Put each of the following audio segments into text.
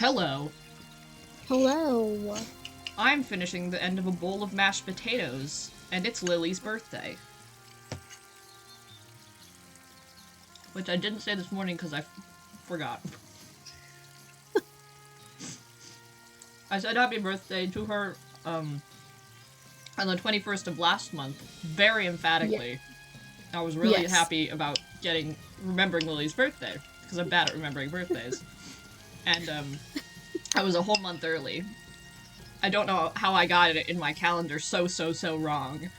Hello. Hello. I'm finishing the end of a bowl of mashed potatoes, and it's Lily's birthday. Which I didn't say this morning because I forgot. I said happy birthday to her on the 21st of last month, very emphatically. Yeah. I was really happy about remembering Lily's birthday, because I'm bad at remembering birthdays. And I was a whole month early. I don't know how I got it in my calendar so wrong.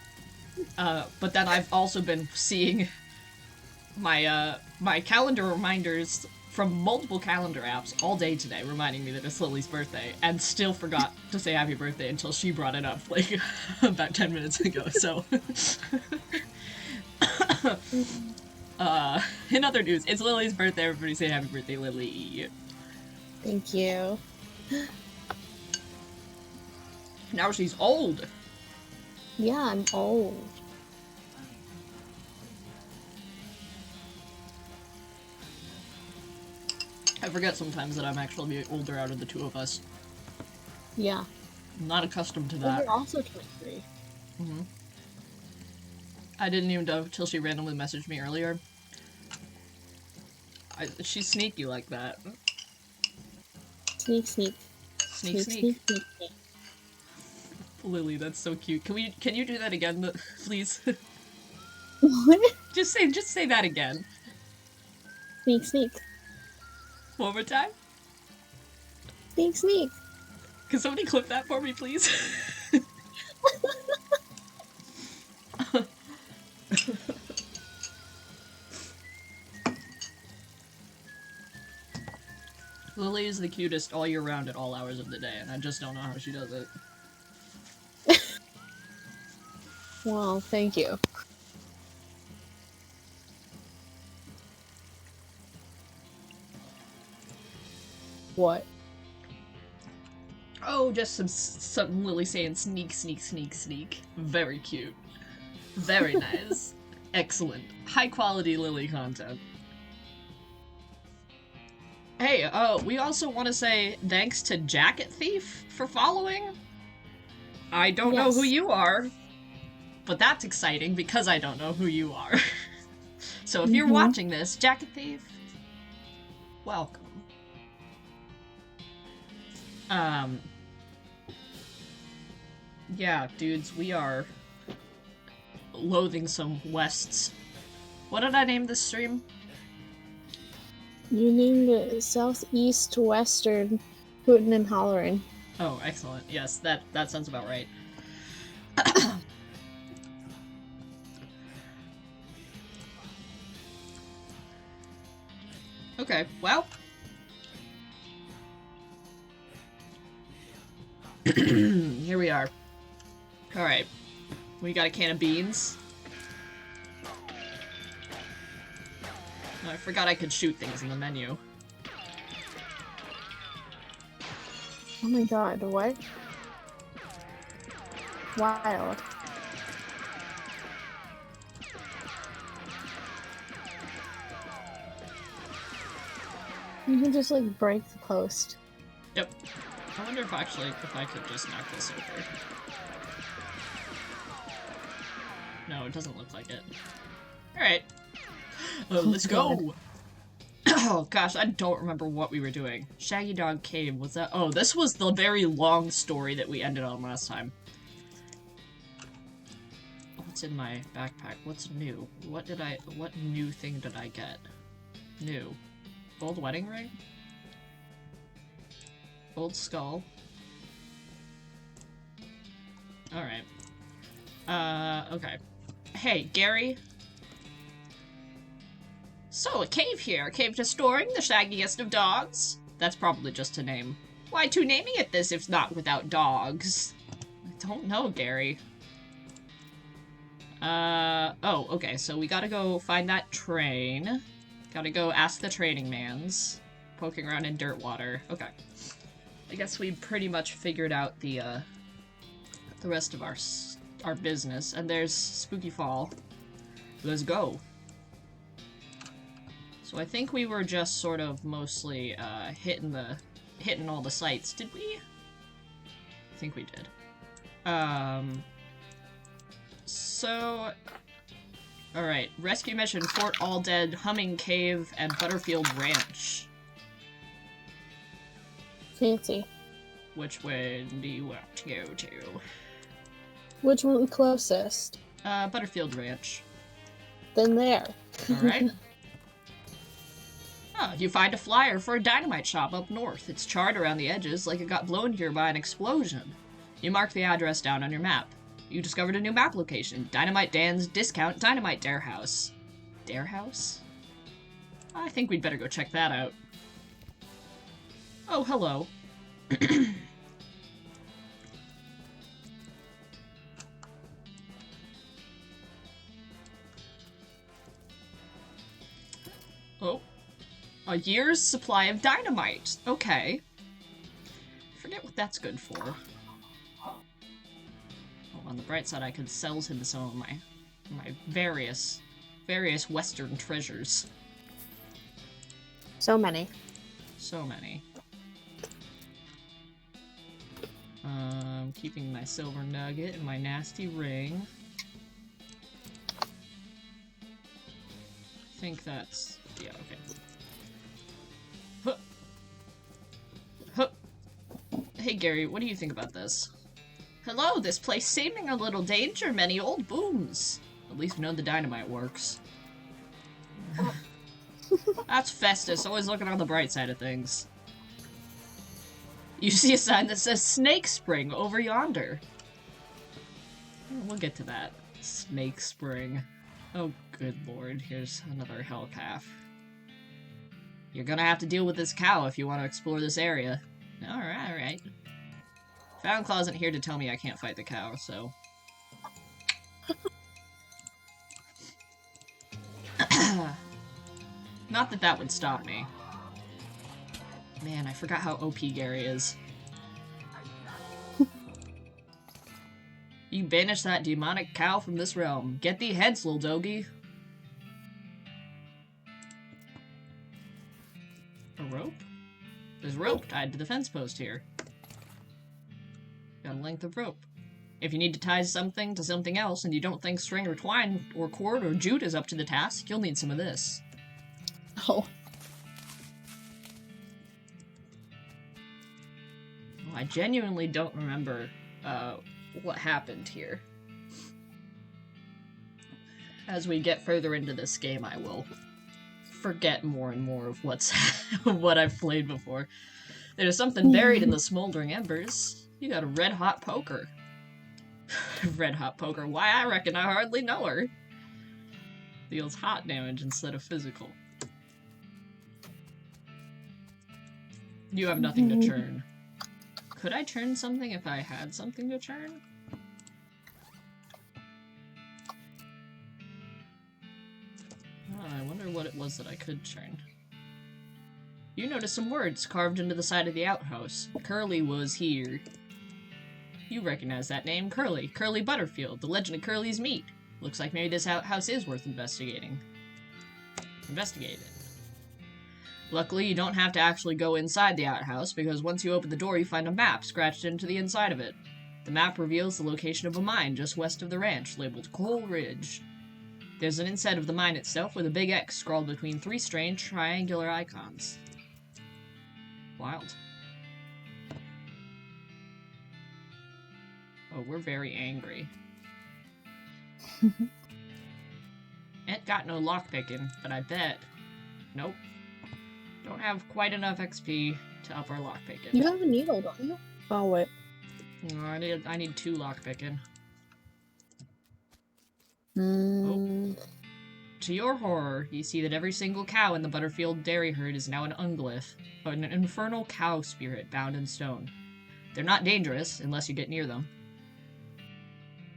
But then I've also been seeing my calendar reminders from multiple calendar apps all day today reminding me that it's Lily's birthday, and still forgot to say happy birthday until she brought it up, like, about 10 minutes ago, so... in other news, it's Lily's birthday. Everybody say happy birthday, Lily. Thank you. Now she's old. Yeah, I'm old. I forget sometimes that I'm actually the older out of the two of us. Yeah. I'm not accustomed to that. You're also 23. Mm-hmm. I didn't even know until she randomly messaged me earlier. She's sneaky like that. Sneak, sneak. Sneak, sneak. Sneak, sneak, sneak. Lily, that's so cute. Can you do that again, please? What? Just say that again. Sneak, sneak. One more time? Sneak, sneak. Can somebody clip that for me, please? Lily is the cutest all year round at all hours of the day, and I just don't know how she does it. Well, thank you. What? Oh, just some Lily saying sneak, sneak, sneak, sneak. Very cute. Very nice. Excellent. High quality Lily content. Hey, we also want to say thanks to Jacket Thief for following. I don't know who you are, but that's exciting because I don't know who you are. So if you're watching this, Jacket Thief, welcome. Yeah, dudes, we are loathing some Wests. What did I name this stream? You named it Southeast Western Hootin and Hollerin. Oh, excellent. Yes, that sounds about right. Okay, well. Here we are. Alright. We got a can of beans. Oh, I forgot I could shoot things in the menu. Oh my god, what? Wild. You can just, like, break the post. Yep. I wonder if I could just knock this over. No, it doesn't look like it. Alright. Let's go! Oh gosh, I don't remember what we were doing. Shaggy Dog Cave, was that? Oh, this was the very long story that we ended on last time. What's in my backpack? What's new? What new thing did I get? New. Gold wedding ring? Gold skull. Alright. Okay. Hey, Gary? So, a cave here. A cave restoring the shaggiest of dogs? That's probably just a name. Why to naming it this if not without dogs? I don't know, Gary. Oh, okay, so we gotta go find that train. Gotta go ask the training mans. Poking around in dirt water. Okay. I guess we pretty much figured out the rest of our business. And there's Spooky Fall. Let's go. So I think we were just sort of mostly hitting the hitting all the sites. Did we? I think we did. So... Alright, rescue mission, Fort All Dead, Humming Cave, and Butterfield Ranch. Fancy. Which way do you want to go to? Which one closest? Butterfield Ranch. Then there. Alright. Oh, you find a flyer for a dynamite shop up north. It's charred around the edges like it got blown here by an explosion. You mark the address down on your map. You discovered a new map location. Dynamite Dan's Discount Dynamite Dare House. Dare House? I think we'd better go check that out. Oh, hello. Oh. A year's supply of dynamite. Okay. Forget what that's good for. On the bright side, I could sell him some of my various Western treasures. So many. So many. Keeping my silver nugget and my nasty ring. I think that's... yeah, okay. Huh. Huh. Hey Gary, what do you think about this? Hello, this place seeming a little danger, many old booms. At least we know the dynamite works. That's Festus, always looking on the bright side of things. You see a sign that says Snake Spring over yonder. We'll get to that. Snake Spring. Oh, good lord, here's another hell calf. You're gonna have to deal with this cow if you want to explore this area. Alright, alright. Fountclaw isn't here to tell me I can't fight the cow, so... Not that that would stop me. Man, I forgot how OP Gary is. You banish that demonic cow from this realm. Get thee hence, little doggy. A rope? There's rope tied to the fence post here. Got a length of rope. If you need to tie something to something else and you don't think string or twine or cord or jute is up to the task, you'll need some of this. Oh. Well, I genuinely don't remember what happened here. As we get further into this game, I will forget more and more of what I've played before. There's something buried in the smoldering embers. You got a red-hot poker. Red-hot poker. Why, I reckon I hardly know her. Deals hot damage instead of physical. You have nothing to churn. Could I churn something if I had something to churn? Oh, I wonder what it was that I could churn. You notice some words carved into the side of the outhouse. Curly was here. You recognize that name, Curly. Curly Butterfield, the legend of Curly's meat. Looks like maybe this outhouse is worth investigating. Investigate it. Luckily, you don't have to actually go inside the outhouse, because once you open the door, you find a map scratched into the inside of it. The map reveals the location of a mine just west of the ranch, labeled Coal Ridge. There's an inside of the mine itself with a big X scrawled between three strange triangular icons. Wild. Oh, we're very angry. Ain't got no lockpicking, but I bet... Nope. Don't have quite enough XP to up our lockpicking. You have a needle, don't you? Oh, wait. No, I need 2 lockpicking. Mm. Oh. To your horror, you see that every single cow in the Butterfield dairy herd is now an unglyph, an infernal cow spirit bound in stone. They're not dangerous, unless you get near them.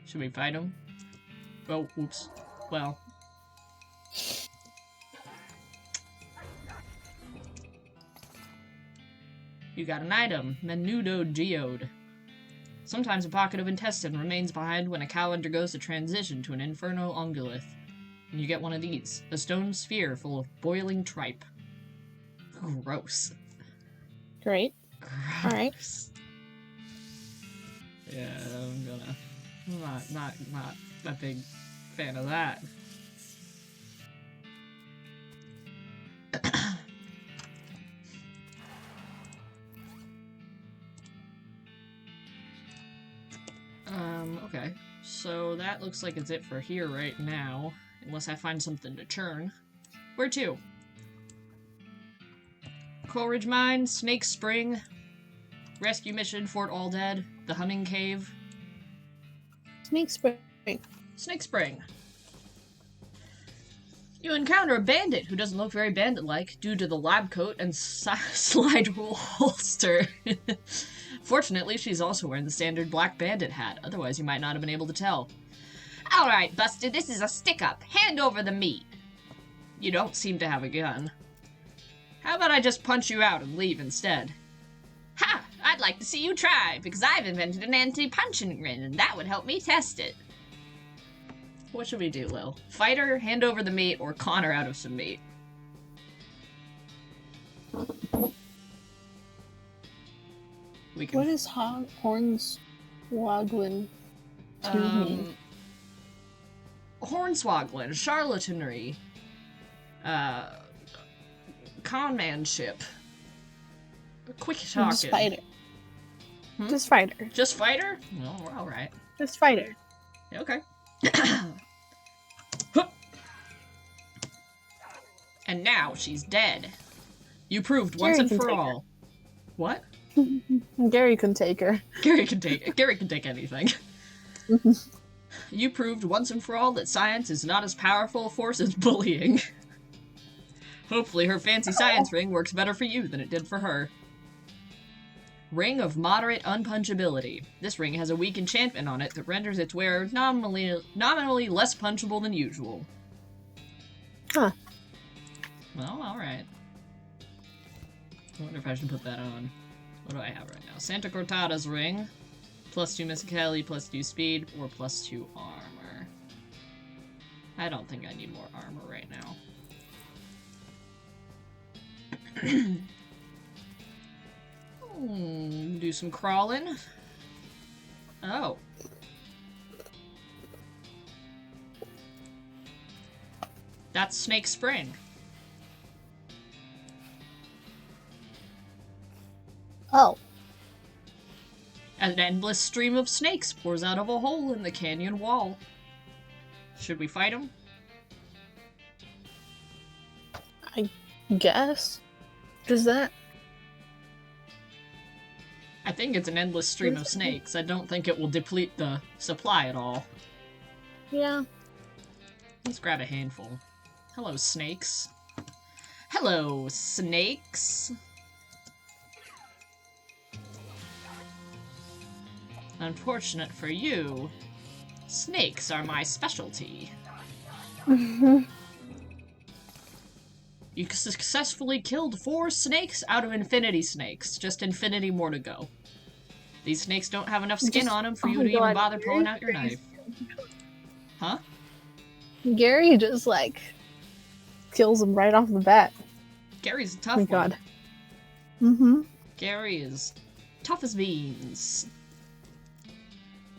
Should we fight them? Oh, whoops. Well. You got an item, Menudo Geode. Sometimes a pocket of intestine remains behind when a cow undergoes a transition to an infernal ungulith. And you get one of these, a stone sphere full of boiling tripe. Gross. Great. Gross. Alright. Yeah, I'm not a big fan of that. Okay. So that looks like it's it for here right now. Unless I find something to churn. Where to? Coleridge Mine, Snake Spring, Rescue Mission, Fort Alldead, the Humming Cave. Snake Spring. Snake Spring. You encounter a bandit who doesn't look very bandit-like due to the lab coat and slide rule holster. Fortunately, she's also wearing the standard black bandit hat, otherwise you might not have been able to tell. Alright, Buster, this is a stick-up. Hand over the meat. You don't seem to have a gun. How about I just punch you out and leave instead? Ha! I'd like to see you try, because I've invented an anti-punching grin, and that would help me test it. What should we do, Lil? Fight her, hand over the meat, or con her out of some meat? We can... What is Hornswogglin to mean? Hornswogglin, charlatanry, conmanship, quick talking. Just fight her. Just fight her. Just fight her? No, we're alright. Just fight her. Okay. And now she's dead. You proved once and for all. What? Gary can take her. Gary can take anything. You proved once and for all that science is not as powerful a force as bullying. Hopefully her fancy science ring works better for you than it did for her. Ring of Moderate Unpunchability. This ring has a weak enchantment on it that renders its wearer nominally less punchable than usual. Huh. Well, alright. I wonder if I should put that on. What do I have right now? Santa Cortada's ring. +2 Mysticality, +2 speed, or +2 armor. I don't think I need more armor right now. Do some crawling. Oh. That's Snake Spring. Oh. An endless stream of snakes pours out of a hole in the canyon wall. Should we fight them? I guess. Does that... I think it's an endless stream of snakes. I don't think it will deplete the supply at all. Yeah. Let's grab a handful. Hello, snakes. Hello, snakes. Unfortunate for you, snakes are my specialty. You successfully killed 4 snakes out of infinity snakes. Just infinity more to go. These snakes don't have enough skin on them for you to even bother pulling out your knife. Huh? Gary just, like, kills him right off the bat. Gary's a tough Oh my one. god. Mm-hmm. Gary is tough as beans.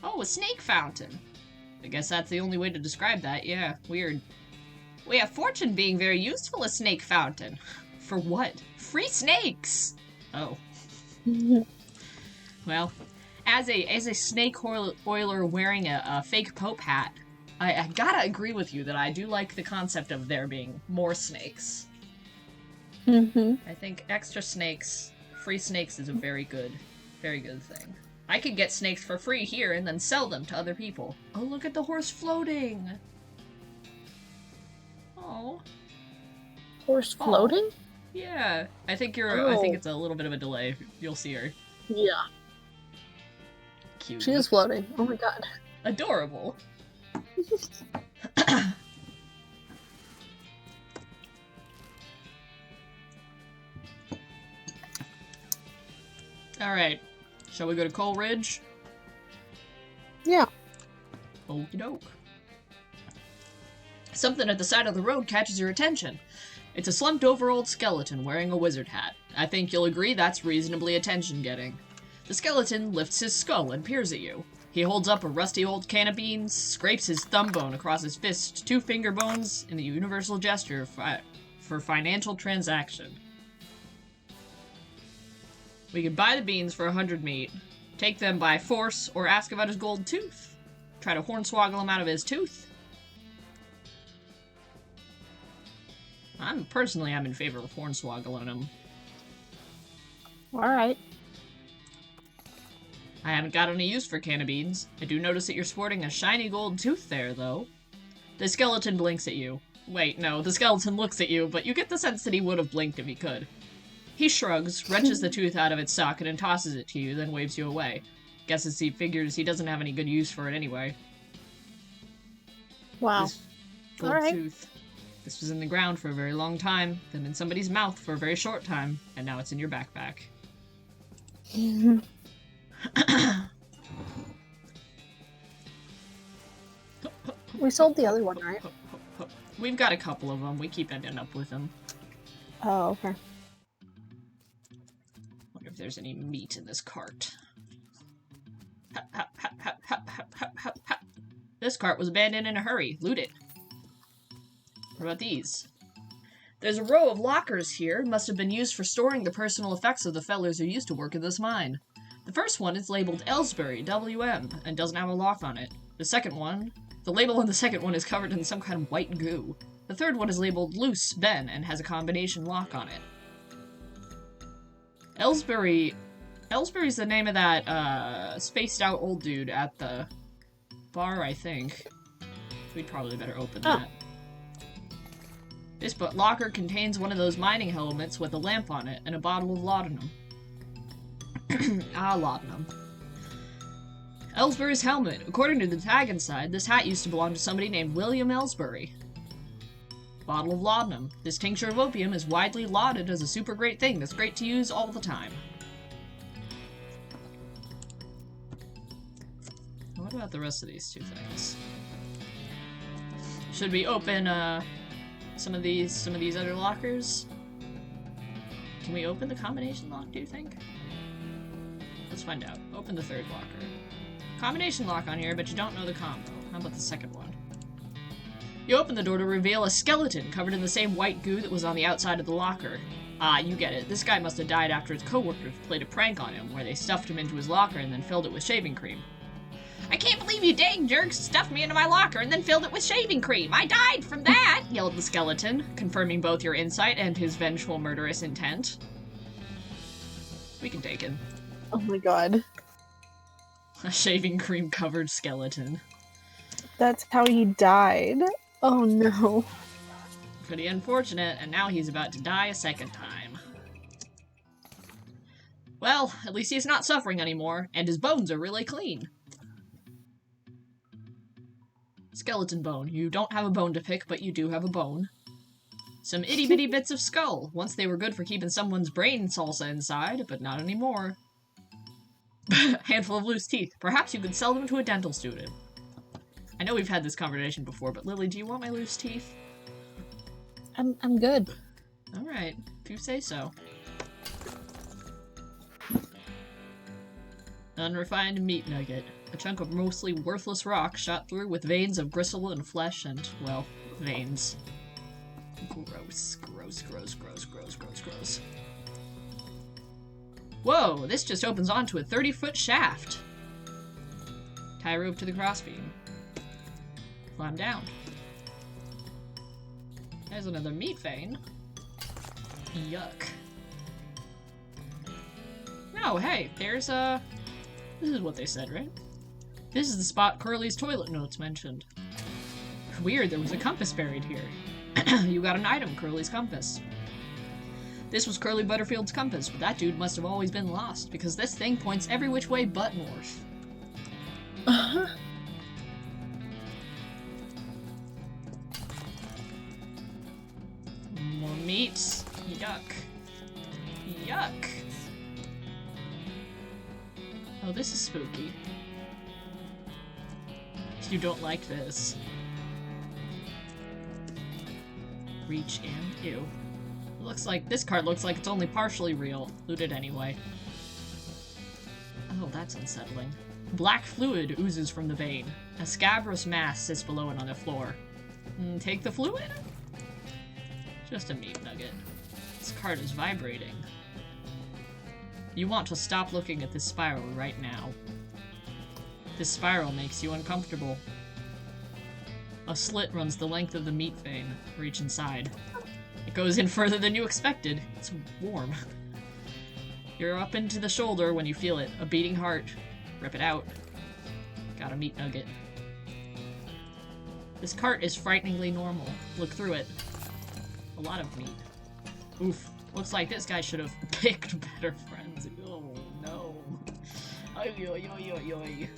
Oh, a snake fountain. I guess that's the only way to describe that. Yeah, weird. We have fortune being very useful, a snake fountain. For what? Free snakes! Oh. Well, as a snake oiler wearing a fake Pope hat, I gotta agree with you that I do like the concept of there being more snakes. Mm-hmm. I think extra snakes, free snakes is a very good thing. I could get snakes for free here and then sell them to other people. Oh, look at the horse floating! Oh. Horse floating? Yeah. I think I think it's a little bit of a delay. You'll see her. Yeah. Cute. She is floating. Oh my god. Adorable. Alright. Shall we go to Coleridge? Yeah. Okie doke. Something at the side of the road catches your attention. It's a slumped-over old skeleton wearing a wizard hat. I think you'll agree that's reasonably attention-getting. The skeleton lifts his skull and peers at you. He holds up a rusty old can of beans, scrapes his thumb bone across his fist, 2 finger bones in the universal gesture for financial transaction. We can buy the beans for 100 meat, take them by force, or ask about his gold tooth. Try to hornswoggle him out of his tooth. I'm in favor of hornswoggling him. Alright. I haven't got any use for can of beans. I do notice that you're sporting a shiny gold tooth there, though. The skeleton blinks at you. Wait, no, the skeleton looks at you, but you get the sense that he would have blinked if he could. He shrugs, wrenches the tooth out of its socket and tosses it to you, then waves you away. Guesses he figures he doesn't have any good use for it anyway. Wow. This gold tooth. This was in the ground for a very long time, then in somebody's mouth for a very short time, and now it's in your backpack. We sold the other one, right? We've got a couple of them. We keep ending up with them. Oh, okay. Wonder if there's any meat in this cart. This cart was abandoned in a hurry. Loot it. What about these? There's a row of lockers here. Must have been used for storing the personal effects of the fellers who used to work in this mine. The first one is labeled Ellsbury, WM, and doesn't have a lock on it. The label on the second one is covered in some kind of white goo. The third one is labeled Loose, Ben, and has a combination lock on it. Ellsbury's the name of that, spaced out old dude at the bar, I think. We'd probably better open that. This locker contains one of those mining helmets with a lamp on it and a bottle of laudanum. Laudanum. Ellsbury's helmet. According to the tag inside, this hat used to belong to somebody named William Ellsbury. Bottle of laudanum. This tincture of opium is widely lauded as a super great thing that's great to use all the time. What about the rest of these 2 things? Should we open, some of these other lockers? Can we open the combination lock, do you think? Let's find out. Open the 3rd locker. Combination lock on here, but you don't know the combo. How about the 2nd one? You open the door to reveal a skeleton covered in the same white goo that was on the outside of the locker. Ah, you get it. This guy must have died after his coworkers played a prank on him, where they stuffed him into his locker and then filled it with shaving cream. I can't believe you dang jerks stuffed me into my locker and then filled it with shaving cream! I died from that! Yelled the skeleton, confirming both your insight and his vengeful murderous intent. We can take him. Oh my god. A shaving cream covered skeleton. That's how he died. Oh no. Pretty unfortunate, and now he's about to die a 2nd time. Well, at least he's not suffering anymore, and his bones are really clean. Skeleton bone. You don't have a bone to pick, but you do have a bone. Some itty-bitty bits of skull. Once they were good for keeping someone's brain salsa inside, but not anymore. Handful of loose teeth. Perhaps you could sell them to a dental student. I know we've had this conversation before, but Lily, do you want my loose teeth? I'm good. Alright, if you say so. Unrefined meat nugget. A chunk of mostly worthless rock shot through with veins of gristle and flesh and, well, veins. Gross, gross, gross, gross, gross, gross, gross. Whoa, this just opens onto a 30-foot shaft. Tie rope to the crossbeam. Climb down. There's another meat vein. Yuck. No, hey, there's a... This is what they said, right? This is the spot Curly's toilet notes mentioned. Weird, there was a compass buried here. You got an item, Curly's compass. This was Curly Butterfield's compass, but that dude must have always been lost, because this thing points every which way but north. Uh-huh. More meat. Yuck. Yuck. Oh, this is spooky. You don't like this. Reach in. Ew. Looks like this card looks like it's only partially real. Loot it anyway. Oh, that's unsettling. Black fluid oozes from the vein. A scabrous mass sits below it on the floor. Take the fluid? Just a meat nugget. This card is vibrating. You want to stop looking at this spiral right now. This spiral makes you uncomfortable. A slit runs the length of the meat vein. Reach inside. It goes in further than you expected. It's warm. You're up into the shoulder when you feel it. A beating heart. Rip it out. Got a meat nugget. This cart is frighteningly normal. Look through it. A lot of meat. Oof. Looks like this guy should have picked better friends. Oh no. Oy, oy, oy, oy, oy.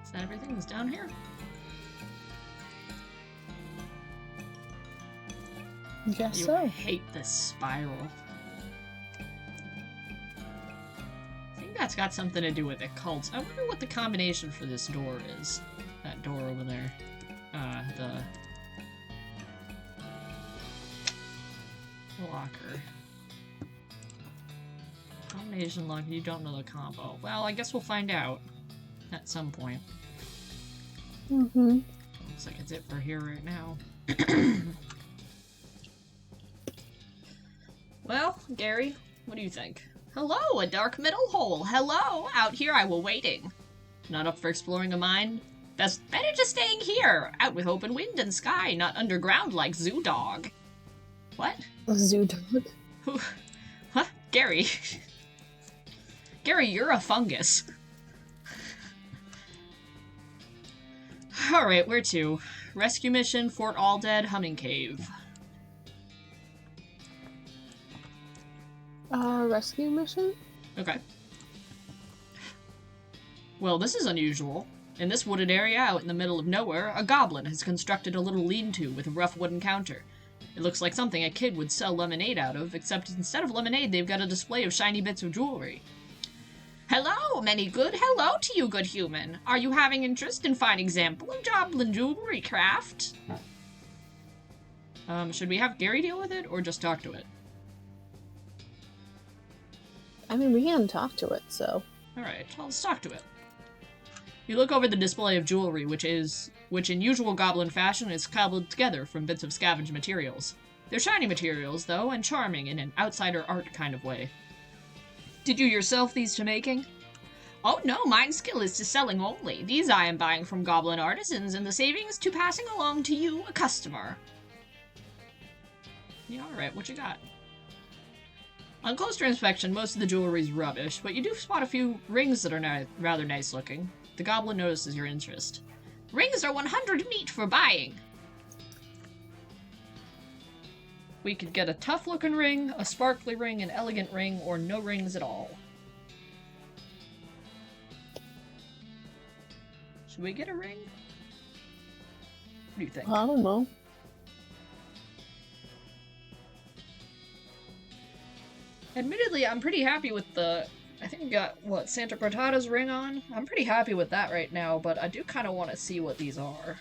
Is that everything that's down here? Guess You so. hate this spiral. I think that's got something to do with the cults. I wonder what the combination for this door is. That door over there. The locker. Combination lock, you don't know the combo. Well, I guess we'll find out at some point. Mm-hmm. Looks like it's it for here right now. Well, Gary, what do you think? Hello, a dark middle hole. Hello, out here I will waiting. Not up for exploring a mine? Better just staying here, out with open wind and sky, not underground like Zoo Dog. What? A zoo dog. Who? Huh? Gary. Gary, you're a fungus. Alright, where to? Rescue mission, Fort Alldead, Humming Cave. Rescue mission? Okay. Well, this is unusual. In this wooded area out in the middle of nowhere, a goblin has constructed a little lean-to with a rough wooden counter. It looks like something a kid would sell lemonade out of, except instead of lemonade, they've got a display of shiny bits of jewelry. Hello, many good. Hello to you, good human. Are you having interest in fine example of goblin jewelry craft? Should we have Gary deal with it, or just talk to it? I mean, we can talk to it, so. Alright, well, let's talk to it. You look over the display of jewelry, which in usual goblin fashion is cobbled together from bits of scavenged materials. They're shiny materials, though, and charming in an outsider art kind of way. Did you yourself these to making? Oh no, mine skill is to selling only. These I am buying from goblin artisans, and the savings to passing along to you, a customer. Yeah, alright, what you got? On closer inspection, most of the jewelry's rubbish, but you do spot a few rings that are rather nice looking. The goblin notices your interest. Rings are 100 meat for buying. We could get a tough-looking ring, a sparkly ring, an elegant ring, or no rings at all. Should we get a ring? What do you think? I don't know. Admittedly, I'm pretty happy with the... I think we got, what, Santa Cortada's ring on? I'm pretty happy with that right now, but I do kind of want to see what these are.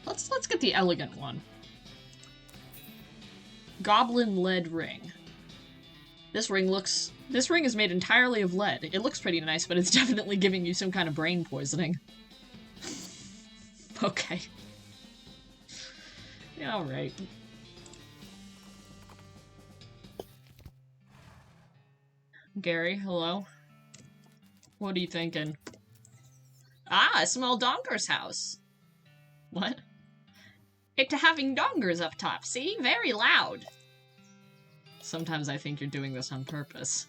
Let's get the elegant one. Goblin lead ring. This ring is made entirely of lead. It looks pretty nice, but it's definitely giving you some kind of brain poisoning. Okay. Yeah, alright. Gary, hello? What are you thinking? Ah, a small donger's house. What? It having dongers up top, see? Very loud. Sometimes I think you're doing this on purpose.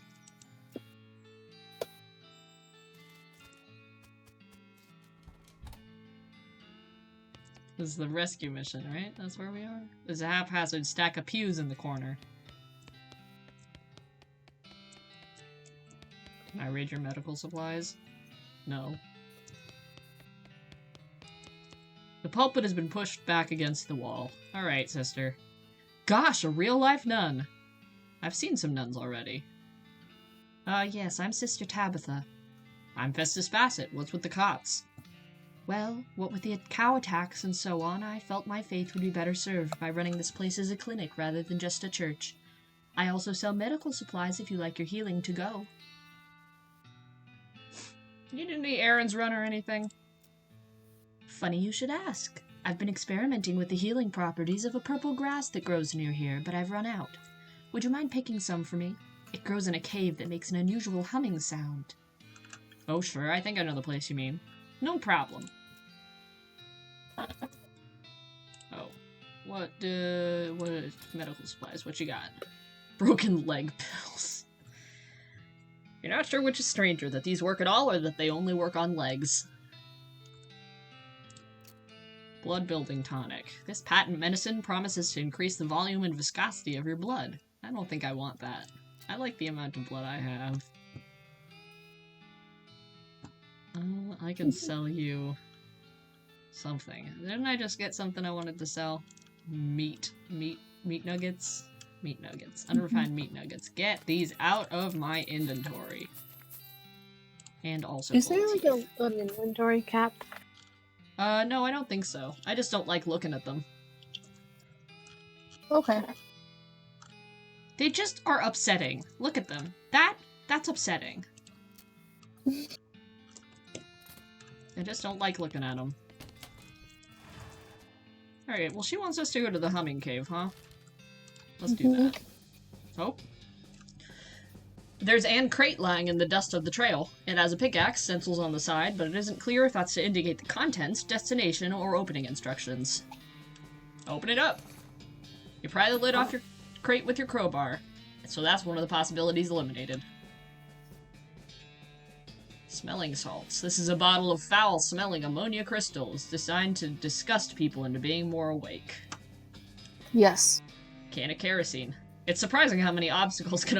This is the rescue mission, right? That's where we are? There's a haphazard stack of pews in the corner. Can I read your medical supplies? No. The pulpit has been pushed back against the wall. Alright, sister. Gosh, a real-life nun! I've seen some nuns already. Yes, I'm Sister Tabitha. I'm Festus Bassett. What's with the cots? Well, what with the cow attacks and so on, I felt my faith would be better served by running this place as a clinic rather than just a church. I also sell medical supplies if you like your healing to go. You need any errands run or anything? Funny you should ask. I've been experimenting with the healing properties of a purple grass that grows near here, but I've run out. Would you mind picking some for me? It grows in a cave that makes an unusual humming sound. Oh, sure, I think I know the place you mean. No problem. Oh. What is medical supplies? What you got? Broken leg pills. You're not sure which is stranger, that these work at all or that they only work on legs. Blood building tonic. This patent medicine promises to increase the volume and viscosity of your blood. I don't think I want that. I like the amount of blood I have. I can sell you something. Didn't I just get something I wanted to sell? Meat nuggets? Meat nuggets. Unrefined meat nuggets. Get these out of my inventory. And also Is there like an inventory cap? No, I don't think so. I just don't like looking at them. Okay. They just are upsetting. Look at them. That's upsetting. I just don't like looking at them. Alright, well she wants us to go to the humming cave, huh? Let's do that. Oh. There's an crate lying in the dust of the trail. It has a pickaxe, stencils on the side, but it isn't clear if that's to indicate the contents, destination, or opening instructions. Open it up. You pry the lid off your crate with your crowbar. So that's one of the possibilities eliminated. Smelling salts. This is a bottle of foul-smelling ammonia crystals designed to disgust people into being more awake. Yes. Can of kerosene. It's surprising how many obstacles can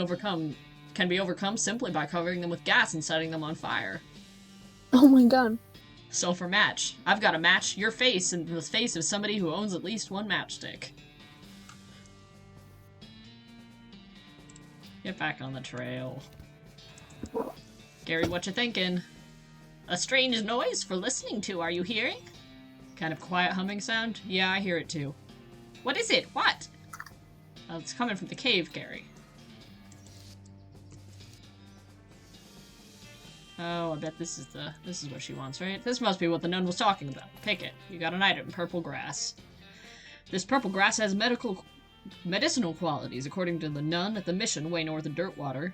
be overcome simply by covering them with gas and setting them on fire. Oh my god. Sulfur match. I've got to match your face in the face of somebody who owns at least one matchstick. Get back on the trail. Gary, what you thinking? A strange noise for listening to, are you hearing? Kind of quiet humming sound? Yeah, I hear it too. What is it? What? It's coming from the cave, Gary. Oh, I bet this is what she wants, right? This must be what the nun was talking about. Pick it. You got an item, purple grass. This purple grass has medicinal qualities, according to the nun at the mission way north of Dirtwater.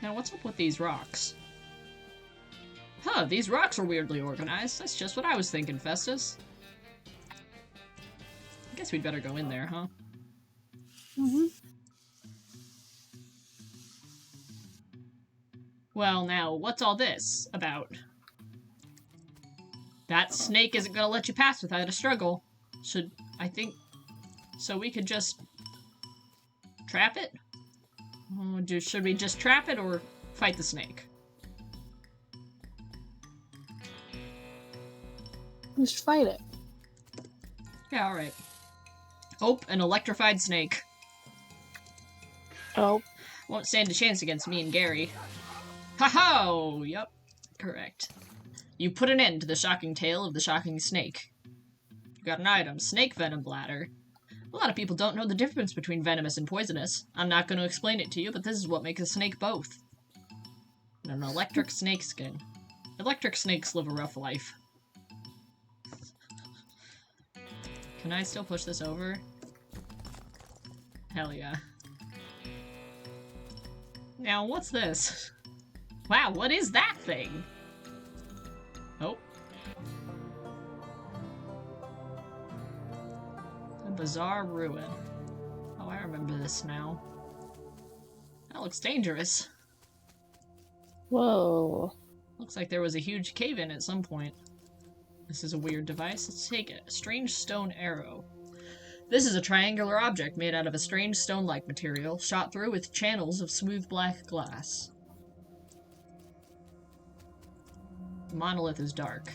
Now, what's up with these rocks? Huh, these rocks are weirdly organized. That's just what I was thinking, Festus. I guess we'd better go in there, huh? Mm-hmm. Well, now, what's all this about? That snake isn't gonna let you pass without a struggle. So we could just trap it? Should we just trap it or fight the snake? Just fight it. Yeah, alright. Oh, an electrified snake. Oh. Won't stand a chance against me and Gary. Ha-ho! Yup, correct. You put an end to the shocking tale of the shocking snake. You got an item, snake venom bladder. A lot of people don't know the difference between venomous and poisonous. I'm not going to explain it to you, but this is what makes a snake both. And an electric snake skin. Electric snakes live a rough life. Can I still push this over? Hell yeah. Now, what's this? Wow, what is that thing? Oh. A bizarre ruin. Oh, I remember this now. That looks dangerous. Whoa. Looks like there was a huge cave-in at some point. This is a weird device. Let's take it. A strange stone arrow. This is a triangular object made out of a strange stone-like material, shot through with channels of smooth black glass. The monolith is dark.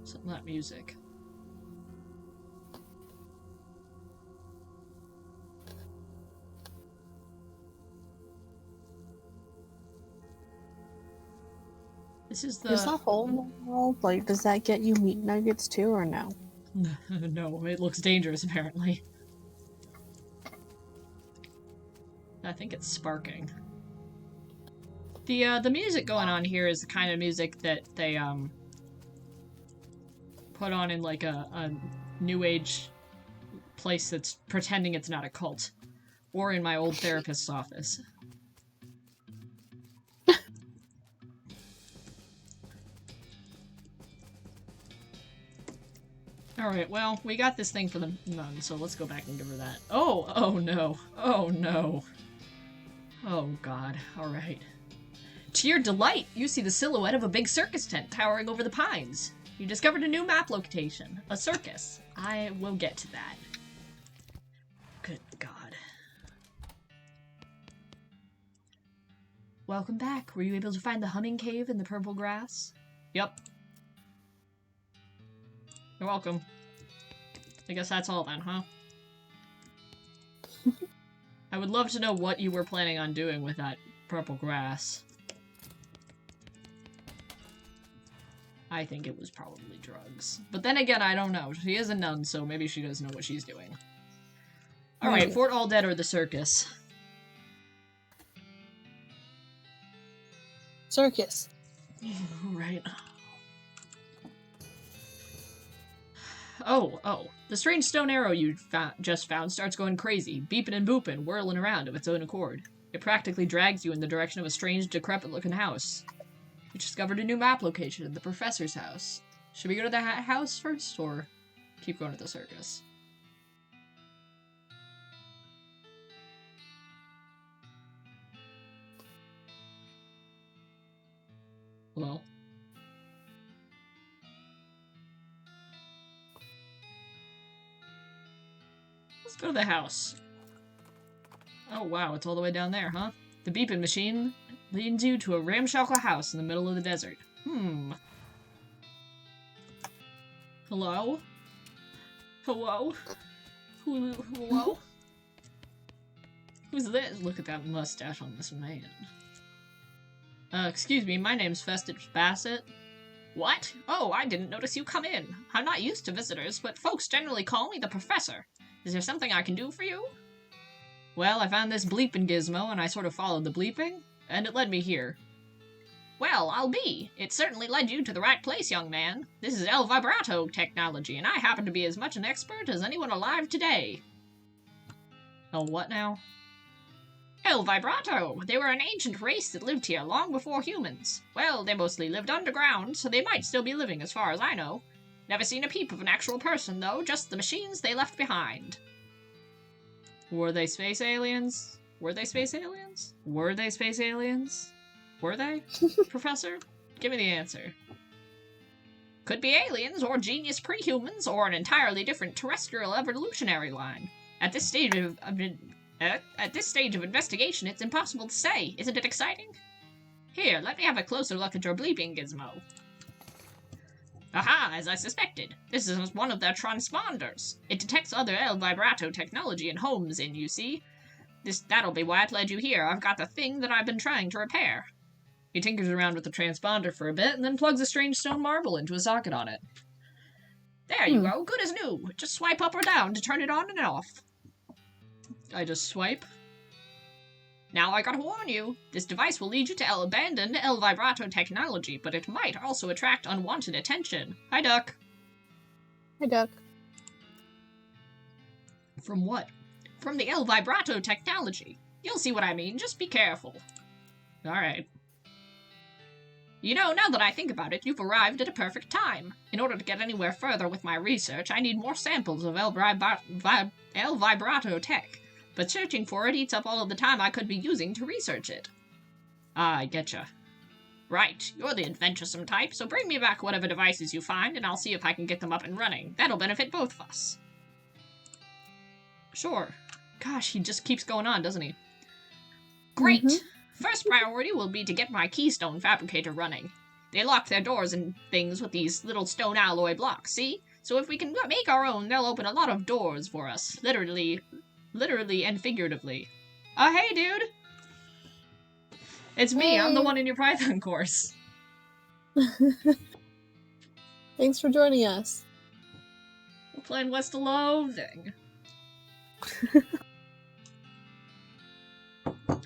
Some of that music. This is the... Is that hole in the wall? Like, does that get you meat nuggets too, or no? No, it looks dangerous, apparently. I think it's sparking. The music going on here is the kind of music that they, put on in, like, a new age place that's pretending it's not a cult. Or in my old therapist's office. Alright, well, we got this thing for the nun, so let's go back and give her that. Oh! Oh no. Oh no. Oh god. Alright. To your delight, you see the silhouette of a big circus tent towering over the pines. You discovered a new map location. A circus. I will get to that. Good god. Welcome back. Were you able to find the humming cave in the purple grass? Yep. You're welcome. I guess that's all then, huh? I would love to know what you were planning on doing with that purple grass. I think it was probably drugs. But then again, I don't know. She is a nun, so maybe she doesn't know what she's doing. Alright, Fort All Dead or the circus? Circus. Right. Oh. The strange stone arrow you just found starts going crazy, beeping and booping, whirling around of its own accord. It practically drags you in the direction of a strange, decrepit-looking house. You discovered a new map location at the professor's house. Should we go to the house first, or keep going to the circus? Well... let's go to the house. Oh wow, it's all the way down there, huh? The beeping machine leads you to a ramshackle house in the middle of the desert. Hello? Hello? Hello? Who's this? Look at that mustache on this man. Excuse me, my name's Festus Bassett. What? Oh, I didn't notice you come in. I'm not used to visitors, but folks generally call me the professor. Is there something I can do for you? Well, I found this bleeping gizmo, and I sort of followed the bleeping, and it led me here. Well, I'll be. It certainly led you to the right place, young man. This is El Vibrato technology, and I happen to be as much an expert as anyone alive today. El what now? El Vibrato! They were an ancient race that lived here long before humans. Well, they mostly lived underground, so they might still be living as far as I know. Never seen a peep of an actual person, though, just the machines they left behind. Were they space aliens? Were they space aliens? Were they space aliens? Were they? Professor? Give me the answer. Could be aliens, or genius pre-humans, or an entirely different terrestrial evolutionary line. At this stage of investigation, it's impossible to say. Isn't it exciting? Here, let me have a closer look at your bleeping gizmo. Aha, as I suspected. This is one of their transponders. It detects other El Vibrato technology and homes in, you see. That'll be why it led you here. I've got the thing that I've been trying to repair. He tinkers around with the transponder for a bit, and then plugs a strange stone marble into a socket on it. There you go, good as new. Just swipe up or down to turn it on and off. I just swipe? Now I gotta warn you, this device will lead you to abandon El Vibrato technology, but it might also attract unwanted attention. Hi, Duck. Hi, Duck. From what? From the El Vibrato technology. You'll see what I mean, just be careful. Alright. You know, now that I think about it, you've arrived at a perfect time. In order to get anywhere further with my research, I need more samples of El Vibrato tech. But searching for it eats up all of the time I could be using to research it. Ah, I getcha. Right, you're the adventuresome type, so bring me back whatever devices you find, and I'll see if I can get them up and running. That'll benefit both of us. Sure. Gosh, he just keeps going on, doesn't he? Great! First priority will be to get my keystone fabricator running. They lock their doors and things with these little stone alloy blocks, see? So if we can make our own, they'll open a lot of doors for us. Literally and figuratively. Hey, dude! It's me, I'm the one in your Python course. Thanks for joining us. We're playing West of Loathing.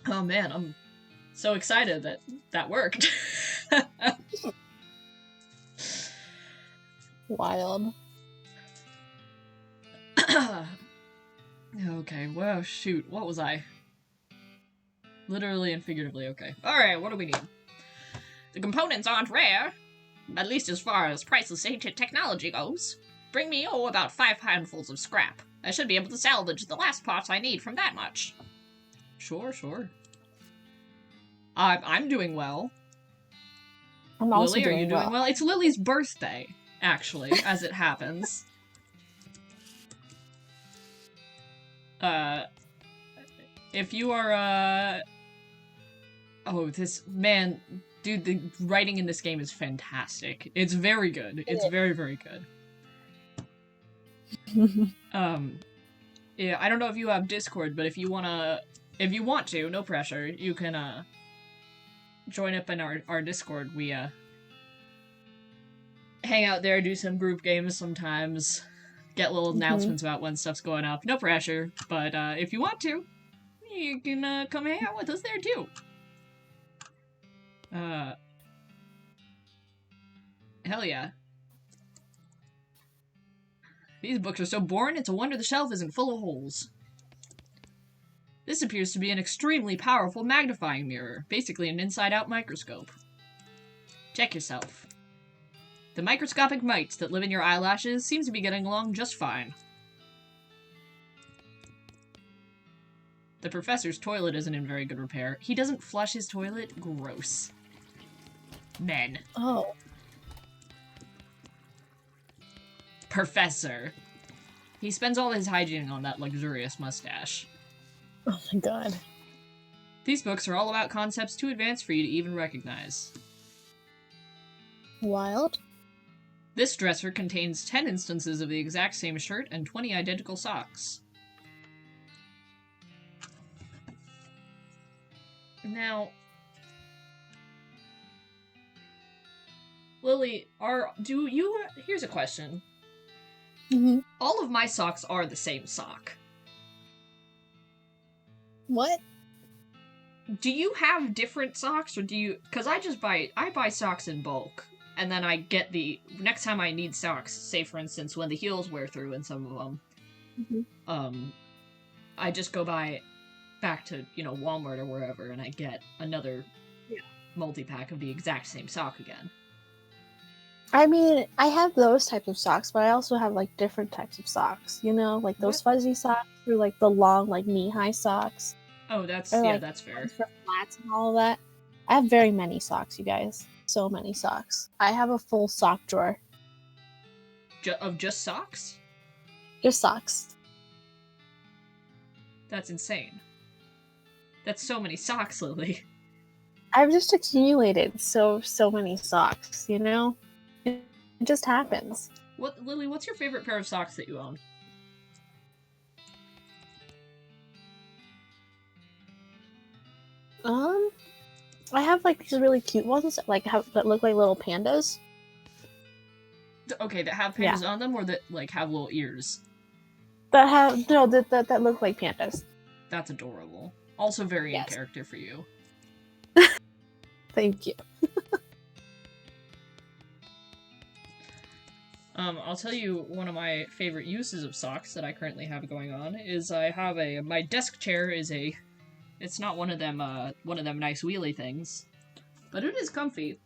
Oh man, I'm so excited that that worked. Wild. Okay, well, shoot, what was I? Literally and figuratively, okay. Alright, what do we need? The components aren't rare, at least as far as priceless ancient technology goes. Bring me, about 5 handfuls of scrap. I should be able to salvage the last parts I need from that much. Sure. I'm doing well. I'm also Lily, doing are you doing well? It's Lily's birthday, actually, as it happens. If you are, oh, this, man, dude, the writing in this game is fantastic. It's very good. It's very, very good. Yeah, I don't know if you have Discord, but if you want to, no pressure, you can, join up in our Discord. We, hang out there, do some group games sometimes, get little announcements about when stuff's going up. No pressure, but, if you want to, you can, come hang out with us there, too. Hell yeah. These books are so boring, it's a wonder the shelf isn't full of holes. This appears to be an extremely powerful magnifying mirror, basically an inside-out microscope. Check yourself. The microscopic mites that live in your eyelashes seems to be getting along just fine. The professor's toilet isn't in very good repair. He doesn't flush his toilet? Gross. Men. Oh. Professor. He spends all his hygiene on that luxurious mustache. Oh my god. These books are all about concepts too advanced for you to even recognize. Wild. This dresser contains 10 instances of the exact same shirt and 20 identical socks. Now, Lily, here's a question. All of my socks are the same sock. What? Do you have different socks, or do you... Because I buy socks in bulk, and then I get next time I need socks, say for instance when the heels wear through in some of them, I just go back to, Walmart or wherever, and I get another multi-pack of the exact same sock again. I mean, I have those types of socks, but I also have, different types of socks, Like those fuzzy socks, or, the long, knee-high socks. Oh, that's fair. For flats and all of that. I have very many socks, you guys. So many socks. I have a full sock drawer. Of just socks? Just socks. That's insane. That's so many socks, Lily. I've just accumulated so many socks, It just happens. Lily, what's your favorite pair of socks that you own? I have these really cute ones that that look like little pandas. Okay, that have pandas on them, or that have little ears? That look like pandas. That's adorable. Also very in character for you. Thank you. I'll tell you one of my favorite uses of socks that I currently have going on is I have my desk chair is it's not one of them nice wheelie things, but it is comfy.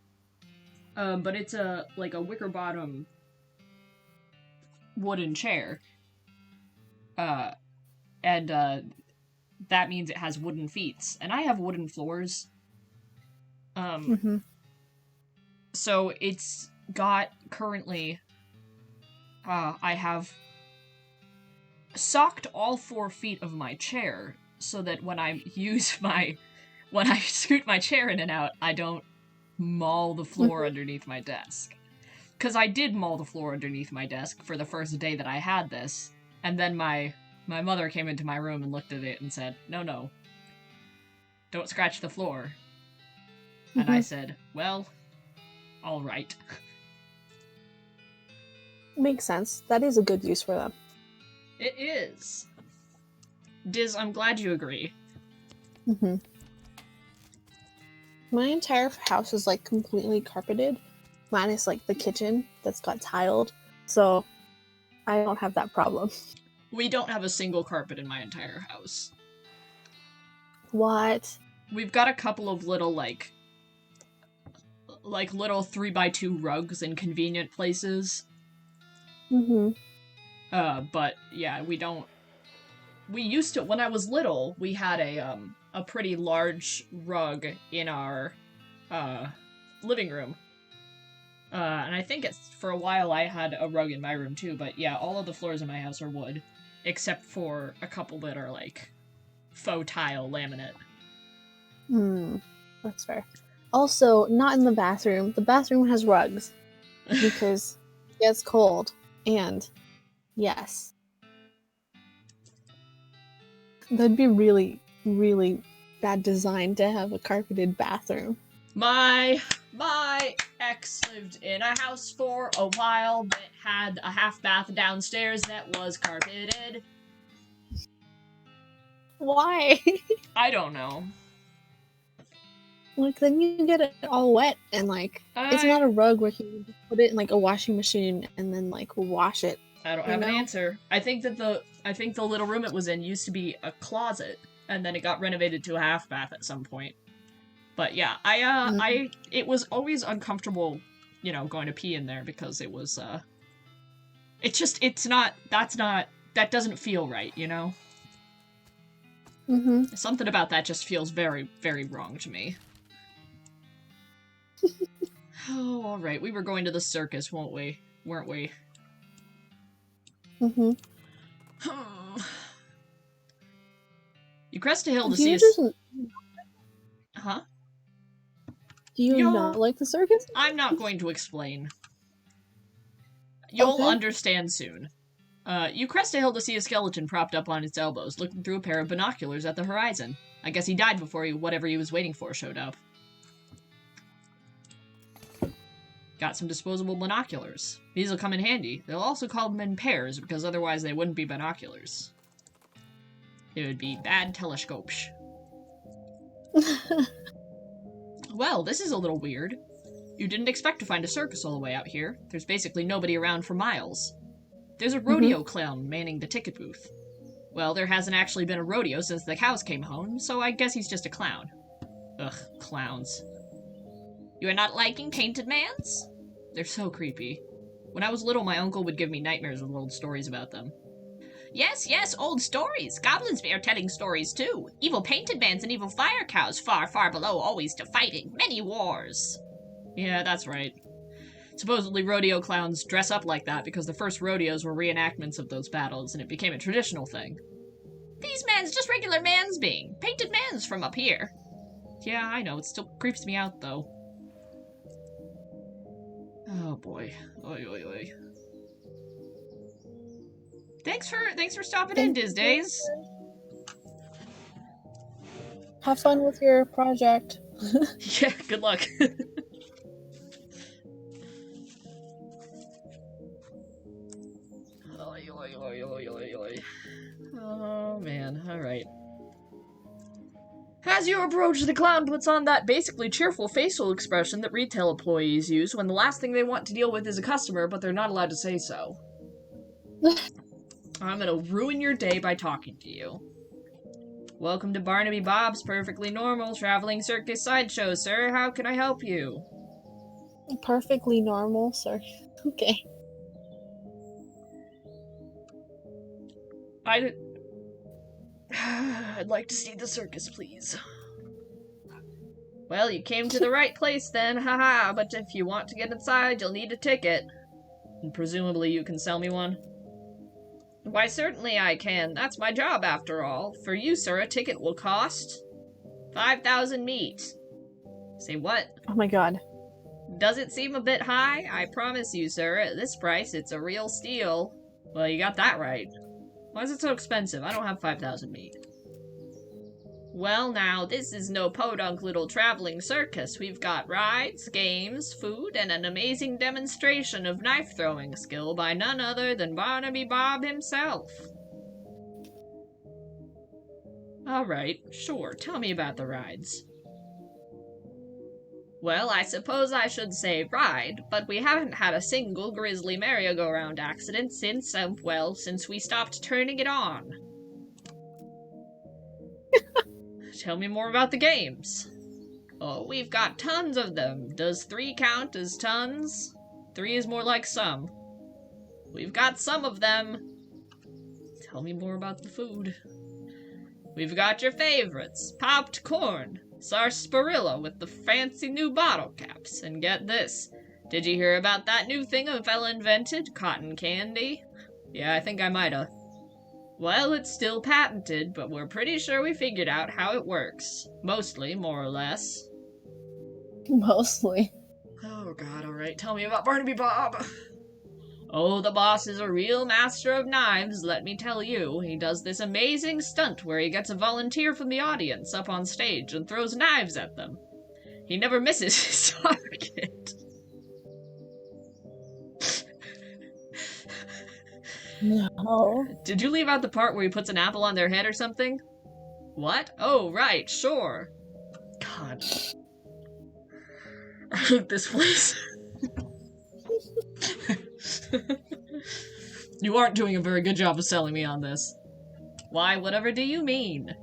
But it's a wicker bottom wooden chair. And that means it has wooden feet, and I have wooden floors. So it's got currently, I have socked all 4 feet of my chair so that when I scoot my chair in and out, I don't maul the floor underneath my desk. Because I did maul the floor underneath my desk for the first day that I had this, and then my mother came into my room and looked at it and said, no, don't scratch the floor. And I said, well, all right. Makes sense. That is a good use for them. It is. Diz, I'm glad you agree. My entire house is, like, completely carpeted, minus, like, the kitchen that's got tiled, so I don't have that problem. We don't have a single carpet in my entire house. What? We've got a couple of little, like little 3x2 rugs in convenient places. But yeah, we don't. We used to, when I was little, we had a pretty large rug in our, living room. And I think for a while I had a rug in my room too, but yeah, all of the floors in my house are wood. Except for a couple that are, like, faux tile laminate. That's fair. Also, not in the bathroom. The bathroom has rugs. Because it gets cold. And, yes. That'd be really, really bad design to have a carpeted bathroom. My ex lived in a house for a while that had a half bath downstairs that was carpeted. Why? I don't know. Like, then you get it all wet, and, like, it's not a rug where you can put it in, like, a washing machine and then, like, wash it. I don't have an answer. I think the little room it was in used to be a closet, and then it got renovated to a half bath at some point. But yeah, it was always uncomfortable, you know, going to pee in there because it was, that doesn't feel right, you know? Something about that just feels very, very wrong to me. Oh, alright, we were going to the circus, weren't we? You crest a hill to see us. Huh? Do you not like the circus? I'm not going to explain. You'll understand soon. You crest a hill to see a skeleton propped up on its elbows, looking through a pair of binoculars at the horizon. I guess he died before whatever he was waiting for showed up. Got some disposable binoculars. These will come in handy. They'll also call them in pairs, because otherwise they wouldn't be binoculars. It would be bad telescopes. Well, this is a little weird. You didn't expect to find a circus all the way out here. There's basically nobody around for miles. There's a rodeo clown manning the ticket booth. Well, there hasn't actually been a rodeo since the cows came home, so I guess he's just a clown. Ugh, clowns. You are not liking painted mans? They're so creepy. When I was little, my uncle would give me nightmares with old stories about them. Yes, old stories. Goblins are telling stories, too. Evil painted mans and evil fire cows far, far below, always to fighting. Many wars. Yeah, that's right. Supposedly rodeo clowns dress up like that because the first rodeos were reenactments of those battles, and it became a traditional thing. These mans just regular mans being. Painted mans from up here. Yeah, I know. It still creeps me out, though. Oh, boy. Oy, oy, oy. Thanks for stopping in, Diz Days. Have fun with your project. Yeah, good luck. Oy, oy, oy, oy, oy, oy. Oh, man. Alright. As you approach, the clown puts on that basically cheerful facial expression that retail employees use when the last thing they want to deal with is a customer, but they're not allowed to say so. I'm gonna ruin your day by talking to you. Welcome to Barnaby Bob's Perfectly Normal Traveling Circus Sideshow, sir. How can I help you? Perfectly normal, sir. Okay. I'd like to see the circus, please. Well, you came to the right place then, haha, but if you want to get inside, you'll need a ticket. And presumably you can sell me one? Why, certainly I can. That's my job, after all. For you, sir, a ticket will cost 5,000 meat. Say what? Oh my god. Does it seem a bit high? I promise you, sir, at this price, it's a real steal. Well, you got that right. Why is it so expensive? I don't have 5,000 meat. Well, now, this is no podunk little traveling circus. We've got rides, games, food, and an amazing demonstration of knife-throwing skill by none other than Barnaby Bob himself. Alright, sure, tell me about the rides. Well, I suppose I should say ride, but we haven't had a single grisly merry-go-round accident since we stopped turning it on. Tell me more about the games. Oh, we've got tons of them. Does 3 count as tons? 3 is more like some. We've got some of them. Tell me more about the food. We've got your favorites. Popped corn. Sarsaparilla with the fancy new bottle caps. And get this. Did you hear about that new thing a fella invented? Cotton candy? Yeah, I think I might've. Well, it's still patented, but we're pretty sure we figured out how it works. Mostly, more or less. Mostly. Oh god, alright. Tell me about Barnaby Bob. Oh, the boss is a real master of knives, let me tell you. He does this amazing stunt where he gets a volunteer from the audience up on stage and throws knives at them. He never misses his target. No. Did you leave out the part where he puts an apple on their head or something? What? Oh, right, sure. God. I hate this place. You aren't doing a very good job of selling me on this. Why, whatever do you mean?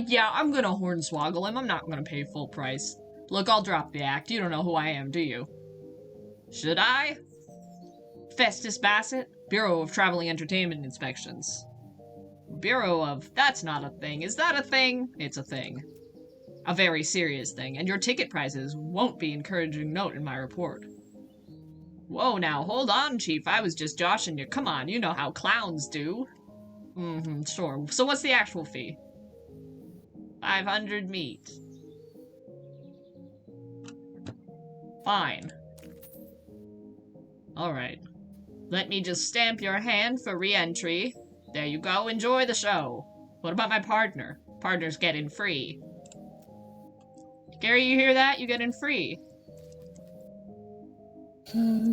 Yeah, I'm gonna hornswoggle him. I'm not gonna pay full price. Look, I'll drop the act. You don't know who I am, do you? Should I? Festus Bassett, Bureau of Traveling Entertainment Inspections. Bureau of... That's not a thing. Is that a thing? It's a thing. A very serious thing, and your ticket prices won't be encouraging note in my report. Whoa, now, hold on, Chief. I was just joshing you. Come on, you know how clowns do. Sure. So what's the actual fee? 500 meat. Fine. Alright. Let me just stamp your hand for re-entry. There you go, enjoy the show. What about my partner? Partner's getting free. Gary, you hear that? You get in free.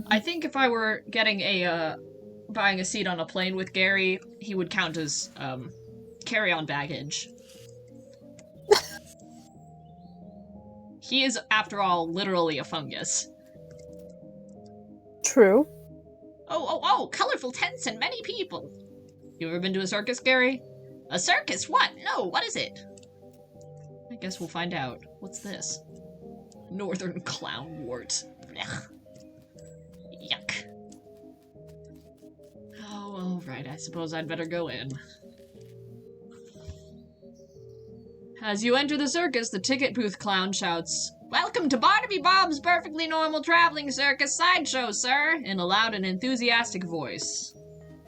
I think if I were getting buying a seat on a plane with Gary, he would count as, carry-on baggage. He is, after all, literally a fungus. True. Oh, colorful tents and many people. You ever been to a circus, Gary? A circus? What? No, what is it? I guess we'll find out. What's this? Northern clown wart. Blech. Yuck. Oh, alright, I suppose I'd better go in. As you enter the circus, the ticket booth clown shouts, "Welcome to Barnaby Bob's perfectly normal traveling circus sideshow, sir!" in a loud and enthusiastic voice.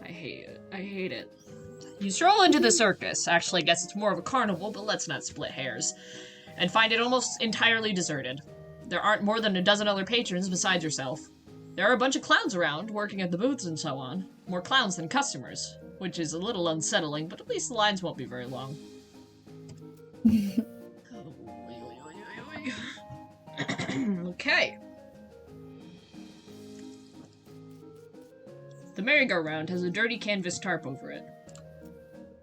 I hate it. I hate it. You stroll into the circus. Actually, I guess it's more of a carnival, but let's not split hairs. And find it almost entirely deserted. There aren't more than a dozen other patrons besides yourself. There are a bunch of clowns around, working at the booths and so on. More clowns than customers, which is a little unsettling, but at least the lines won't be very long. Okay. The merry-go-round has a dirty canvas tarp over it.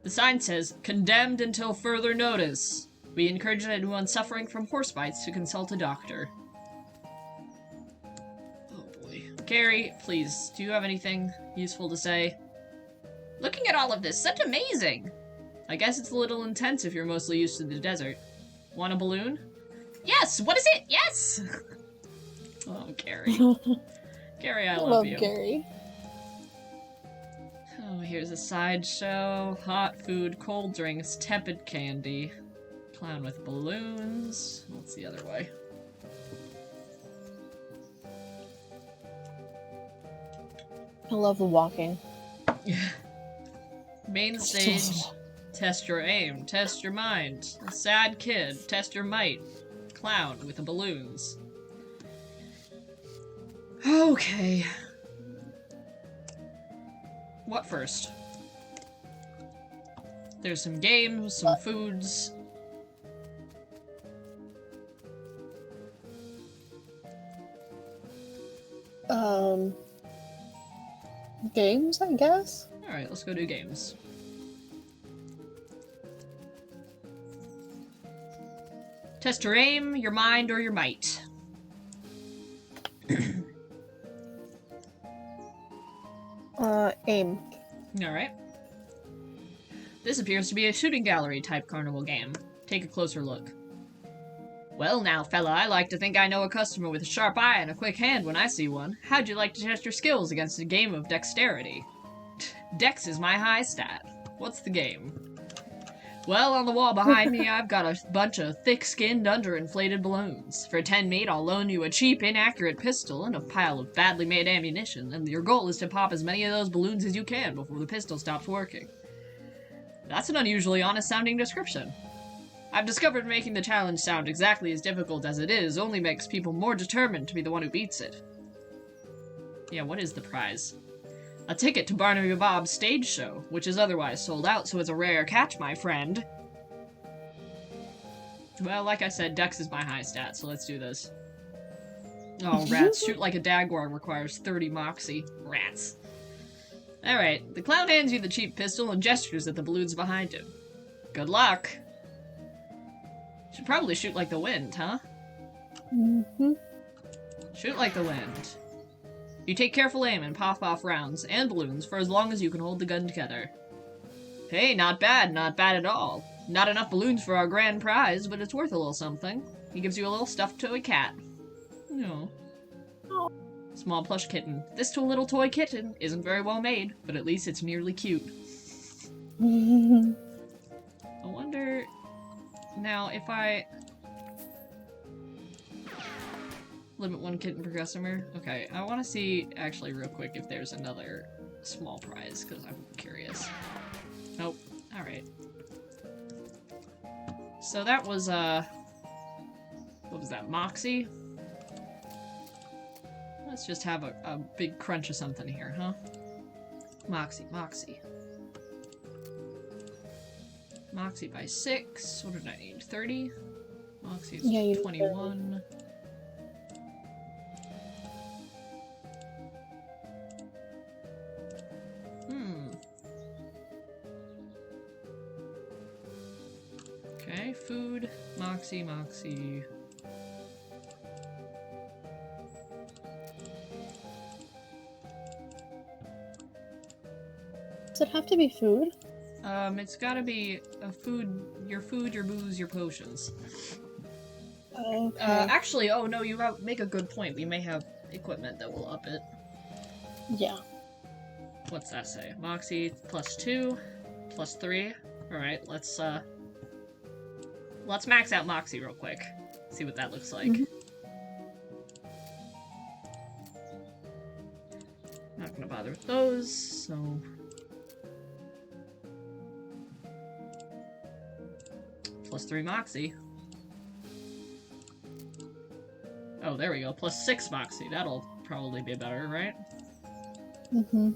The sign says, "Condemned until further notice. We encourage anyone suffering from horse bites to consult a doctor." Oh boy. Gary, please, do you have anything useful to say? Looking at all of this, such amazing! I guess it's a little intense if you're mostly used to the desert. Want a balloon? Yes! What is it? Yes! Oh, Gary. Gary, I love you. Gary. Oh, here's a sideshow. Hot food, cold drinks, tepid candy. Clown with balloons. What's the other way? I love the walking. Main stage. Test your aim. Test your mind. A sad kid. Test your might. Clown with the balloons. Okay. What first? There's some games, some foods. Games, I guess? Alright, let's go do games. Test your aim, your mind, or your might. Aim. Alright. This appears to be a shooting gallery type carnival game. Take a closer look. Well now, fella, I like to think I know a customer with a sharp eye and a quick hand when I see one. How'd you like to test your skills against a game of dexterity? Dex is my high stat. What's the game? Well, on the wall behind me, I've got a bunch of thick-skinned, underinflated balloons. For 10 meat, I'll loan you a cheap, inaccurate pistol and a pile of badly made ammunition, and your goal is to pop as many of those balloons as you can before the pistol stops working. That's an unusually honest-sounding description. I've discovered making the challenge sound exactly as difficult as it is only makes people more determined to be the one who beats it. Yeah, what is the prize? A ticket to Barnaby Bob's stage show, which is otherwise sold out, so it's a rare catch, my friend. Well, like I said, Dex is my high stat, so let's do this. Oh, rats. Shoot like a Jaguar requires 30 moxie. Rats. Alright, the clown hands you the cheap pistol and gestures at the balloons behind him. Good luck! Should probably shoot like the wind, huh? Mm-hmm. Shoot like the wind. You take careful aim and pop off rounds and balloons for as long as you can hold the gun together. Hey, not bad at all. Not enough balloons for our grand prize, but it's worth a little something. He gives you a little stuffed toy cat. No. Oh. Small plush kitten. This little toy kitten isn't very well made, but at least it's nearly cute. I wonder... Now, if I... Limit one kitten per customer? Okay, I want to see, actually, real quick, if there's another small prize, because I'm curious. Nope. Alright. So that was, what was that, Moxie? Let's just have a big crunch of something here, huh? Moxie, Moxie. Moxie by 6. What did I need? 30? Moxie's 21. Okay, food. Moxie, Moxie. Does it have to be food? It's gotta be a food, your booze, your potions. Okay. Actually, oh no, you make a good point. We may have equipment that will up it. Yeah. What's that say? Moxie plus 2, plus 3. Alright, let's max out Moxie real quick. See what that looks like. Not gonna bother with those, so... Plus 3 Moxie. Oh, there we go. Plus 6 Moxie. That'll probably be better, right? Mm-hmm.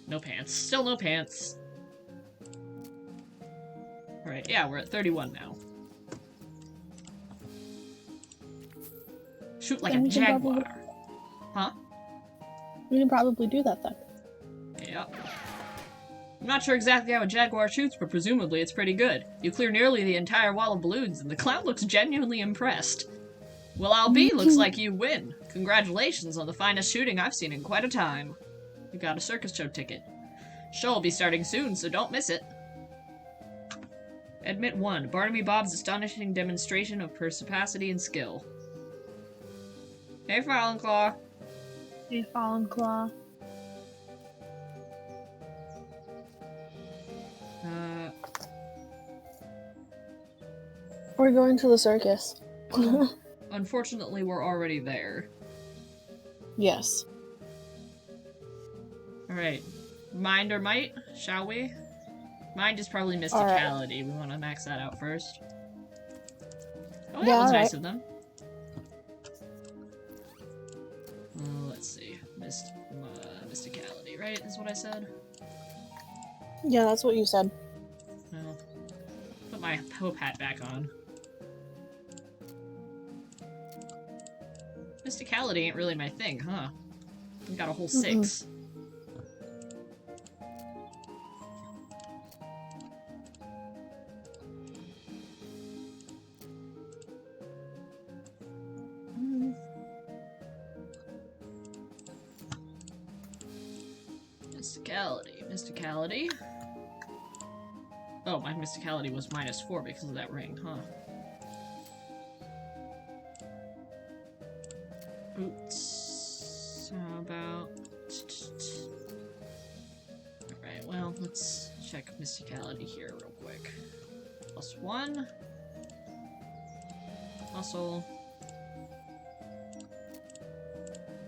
No pants. Still no pants. Alright, yeah, we're at 31 now. Shoot like a Jaguar. Huh? We can probably do that then. Yep. I'm not sure exactly how a Jaguar shoots, but presumably it's pretty good. You clear nearly the entire wall of balloons, and the clown looks genuinely impressed. Well, I'll be looks like you win. Congratulations on the finest shooting I've seen in quite a time. You got a circus show ticket. Show will be starting soon, so don't miss it. Admit 1. Barnaby Bob's astonishing demonstration of perspicacity and skill. Hey, Fallen Claw. Hey, Fallen Claw. We're going to the circus. Unfortunately, we're already there. Yes. Alright. Mind or might, shall we? Mind is probably mysticality. Right. We want to max that out first. Oh, that was nice of them. Let's see. Mysticality, right? Is what I said? Yeah, that's what you said. Well, put my Pope hat back on. Mysticality ain't really my thing, huh? We got a whole 6. Mysticality. Oh, my mysticality was -4 because of that ring, huh? Boots. How about... Alright, well, let's check mysticality here real quick. +1. Muscle.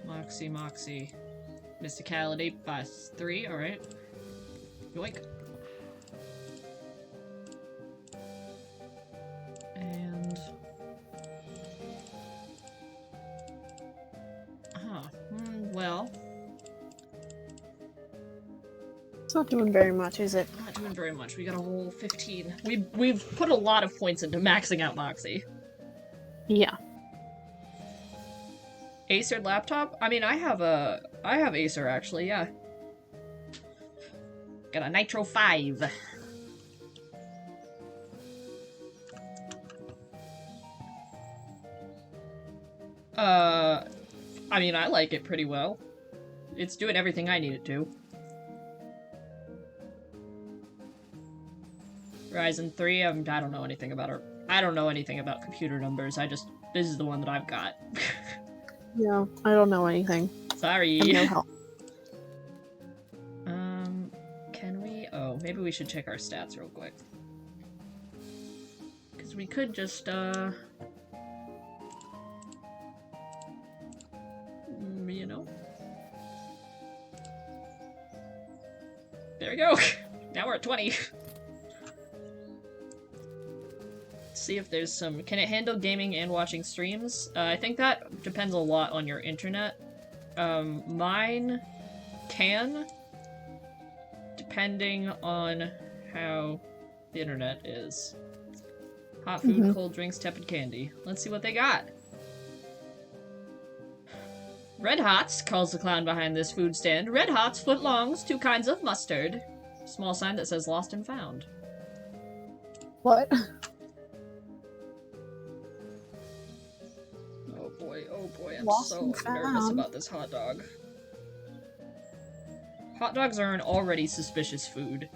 Moxie. Mysticality +3, alright. Yoink. And... well... It's not doing very much, is it? Not doing very much. We got a whole 15. We've put a lot of points into maxing out Moxie. Yeah. Acer laptop? I mean, I have Acer, actually, yeah. Got a Nitro 5. I mean, I like it pretty well. It's doing everything I need it to. Ryzen 3, I don't know anything about her. I don't know anything about computer numbers. This is the one that I've got. Yeah, I don't know anything. Sorry. No help. Can we? Oh, maybe we should check our stats real quick. Because we could just, you know. There we go. Now we're at 20. See if there's some... Can it handle gaming and watching streams? I think that depends a lot on your internet. Mine can, depending on how the internet is. Hot food, cold drinks, tepid candy. Let's see what they got. Red Hots, calls the clown behind this food stand. Red Hots, footlongs, 2 kinds of mustard. Small sign that says lost and found. What? Oh boy, I'm so nervous about this hot dog. Hot dogs are an already suspicious food.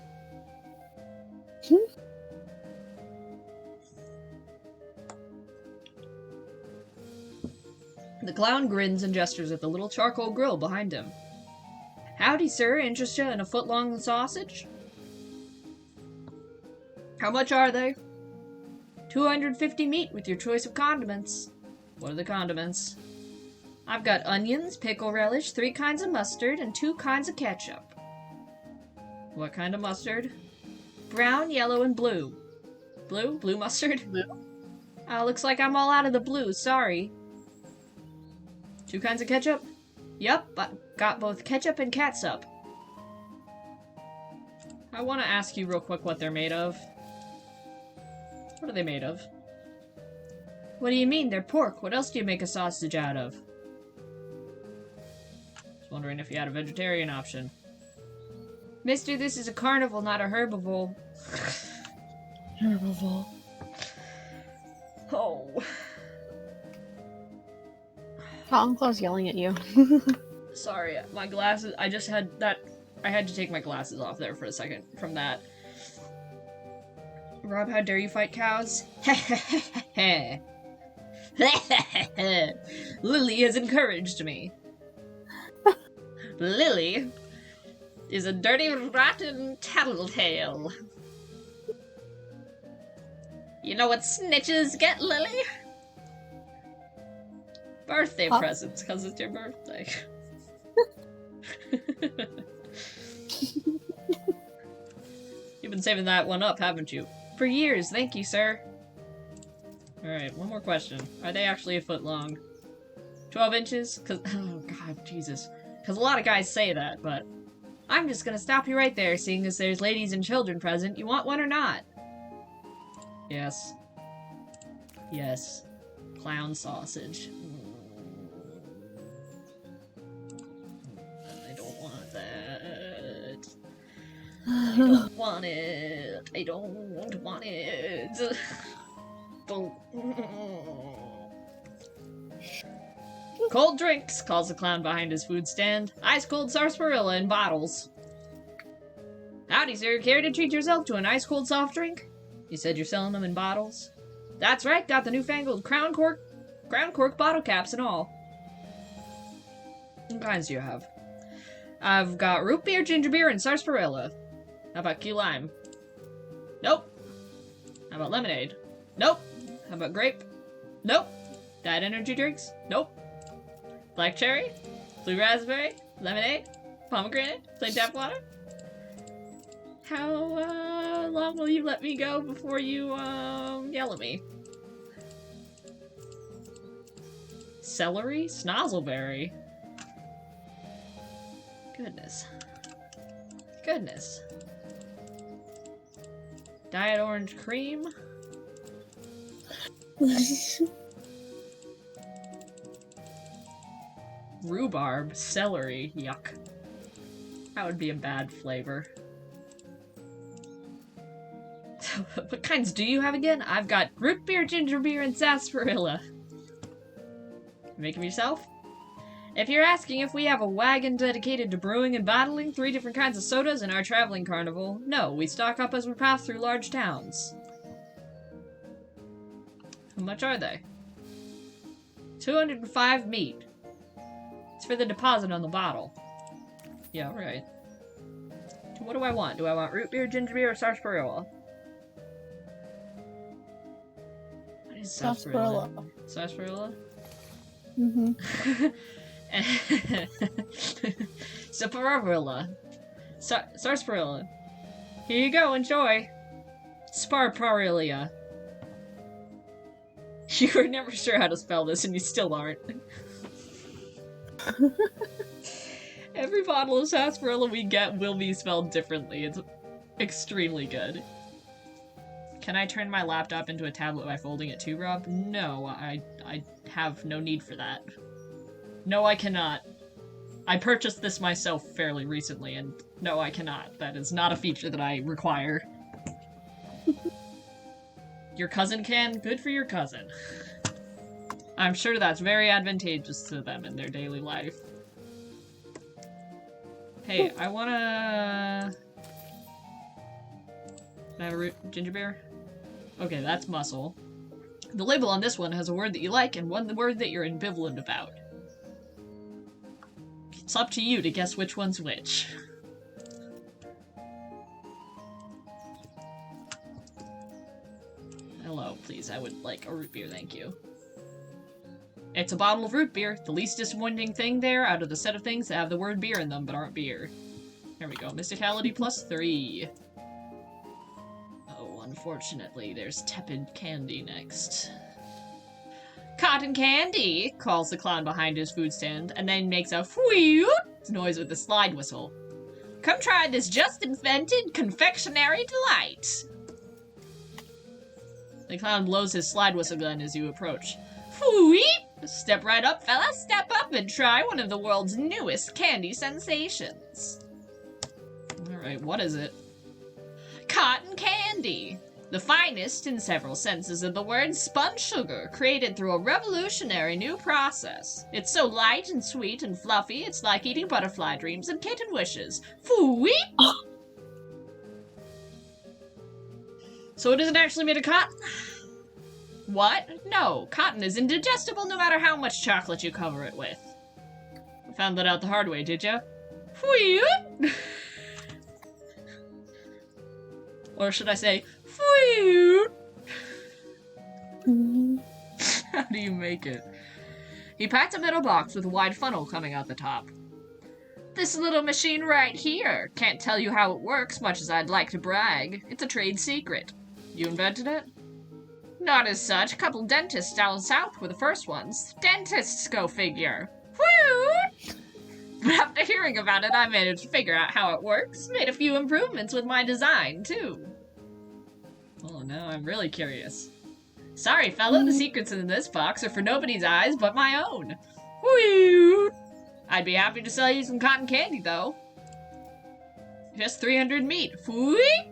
The clown grins and gestures at the little charcoal grill behind him. Howdy, sir. Interested in a footlong sausage? How much are they? 250 meat with your choice of condiments. What are the condiments? I've got onions, pickle relish, 3 kinds of mustard, and 2 kinds of ketchup. What kind of mustard? Brown, yellow, and blue. Blue? Blue mustard? Blue. Looks like I'm all out of the blue, sorry. 2 kinds of ketchup? Yup, I got both ketchup and catsup. I want to ask you real quick what they're made of. What are they made of? What do you mean? They're pork. What else do you make a sausage out of? Just wondering if you had a vegetarian option. Mister, this is a carnival, not a herbivore. Herbivore. Oh. Uncle's yelling at you. Sorry, my glasses, I had to take my glasses off there for a second from that. Rob, how dare you fight cows? Lily has encouraged me. Lily is a dirty, rotten tattletale. You know what snitches get, Lily? Birthday presents, because it's your birthday. You've been saving that one up, haven't you? For years, thank you, sir. Alright, one more question. Are they actually a foot long? 12 inches? Cause, oh god, Jesus. Cause a lot of guys say that, but... I'm just gonna stop you right there, seeing as there's ladies and children present. You want one or not? Yes. Yes. Clown sausage. I don't want that. I don't want it. I don't want it. Don't. Cold drinks, calls the clown behind his food stand. Ice-cold sarsaparilla in bottles. Howdy, sir. Care to treat yourself to an ice-cold soft drink? You said you're selling them in bottles? That's right, got the newfangled crown cork bottle caps and all. What kinds do you have? I've got root beer, ginger beer, and sarsaparilla. How about key lime? Nope. How about lemonade? Nope. How about grape? Nope. Diet energy drinks? Nope. Black cherry? Blue raspberry? Lemonade? Pomegranate? Plain tap water? How long will you let me go before you yell at me? Celery? Snozzleberry? Goodness. Goodness. Diet orange cream? Rhubarb? Celery? Yuck. That would be a bad flavor. What kinds do you have again? I've got root beer, ginger beer, and sarsaparilla. Make them yourself? If you're asking if we have a wagon dedicated to brewing and bottling 3 different kinds of sodas in our traveling carnival, no, we stock up as we pass through large towns. How much are they? 205 meat. It's for the deposit on the bottle. Yeah, right. What do I want? Do I want root beer, ginger beer, or sarsaparilla? What is sarsaparilla? Sarsaparilla? Mm-hmm. Sarsaparilla. Sarsaparilla. Here you go, enjoy. Sparparilla. You were never sure how to spell this, and you still aren't. Every bottle of sarsaparilla we get will be spelled differently. It's extremely good. Can I turn my laptop into a tablet by folding it too, Rob? No, I have no need for that. No, I cannot. I purchased this myself fairly recently, and no, I cannot. That is not a feature that I require. Your cousin can? Good for your cousin. I'm sure that's very advantageous to them in their daily life. Hey, I wanna... Can I have a root ginger beer? Okay, that's muscle. The label on this one has a word that you like and one word that you're ambivalent about. It's up to you to guess which one's which. Hello, please. I would like a root beer, thank you. It's a bottle of root beer, the least disappointing thing there out of the set of things that have the word beer in them but aren't beer. There we go. Mysticality +3. Oh, unfortunately, there's tepid candy next. Cotton candy, calls the clown behind his food stand, and then makes a wheeoot noise with the slide whistle. Come try this just-invented confectionery delight. The clown blows his slide whistle gun as you approach. Wheep! Step right up, fella. Step up and try one of the world's newest candy sensations. Alright, what is it? Cotton candy. The finest, in several senses of the word, spun sugar, created through a revolutionary new process. It's so light and sweet and fluffy, it's like eating butterfly dreams and kitten wishes. Wheep! So it isn't actually made of cotton? What? No, cotton is indigestible no matter how much chocolate you cover it with. You found that out the hard way, did ya? Wheep! Or should I say, wheep? How do you make it? He pats a metal box with a wide funnel coming out the top. This little machine right here. Can't tell you how it works, much as I'd like to brag. It's a trade secret. You invented it? Not as such. A couple dentists down south were the first ones. Dentists, go figure. Woo! But after hearing about it, I managed to figure out how it works. Made a few improvements with my design, too. Oh, now I'm really curious. Sorry, fella, the secrets in this box are for nobody's eyes but my own. Woo! I'd be happy to sell you some cotton candy, though. Just 300 meat. Whee!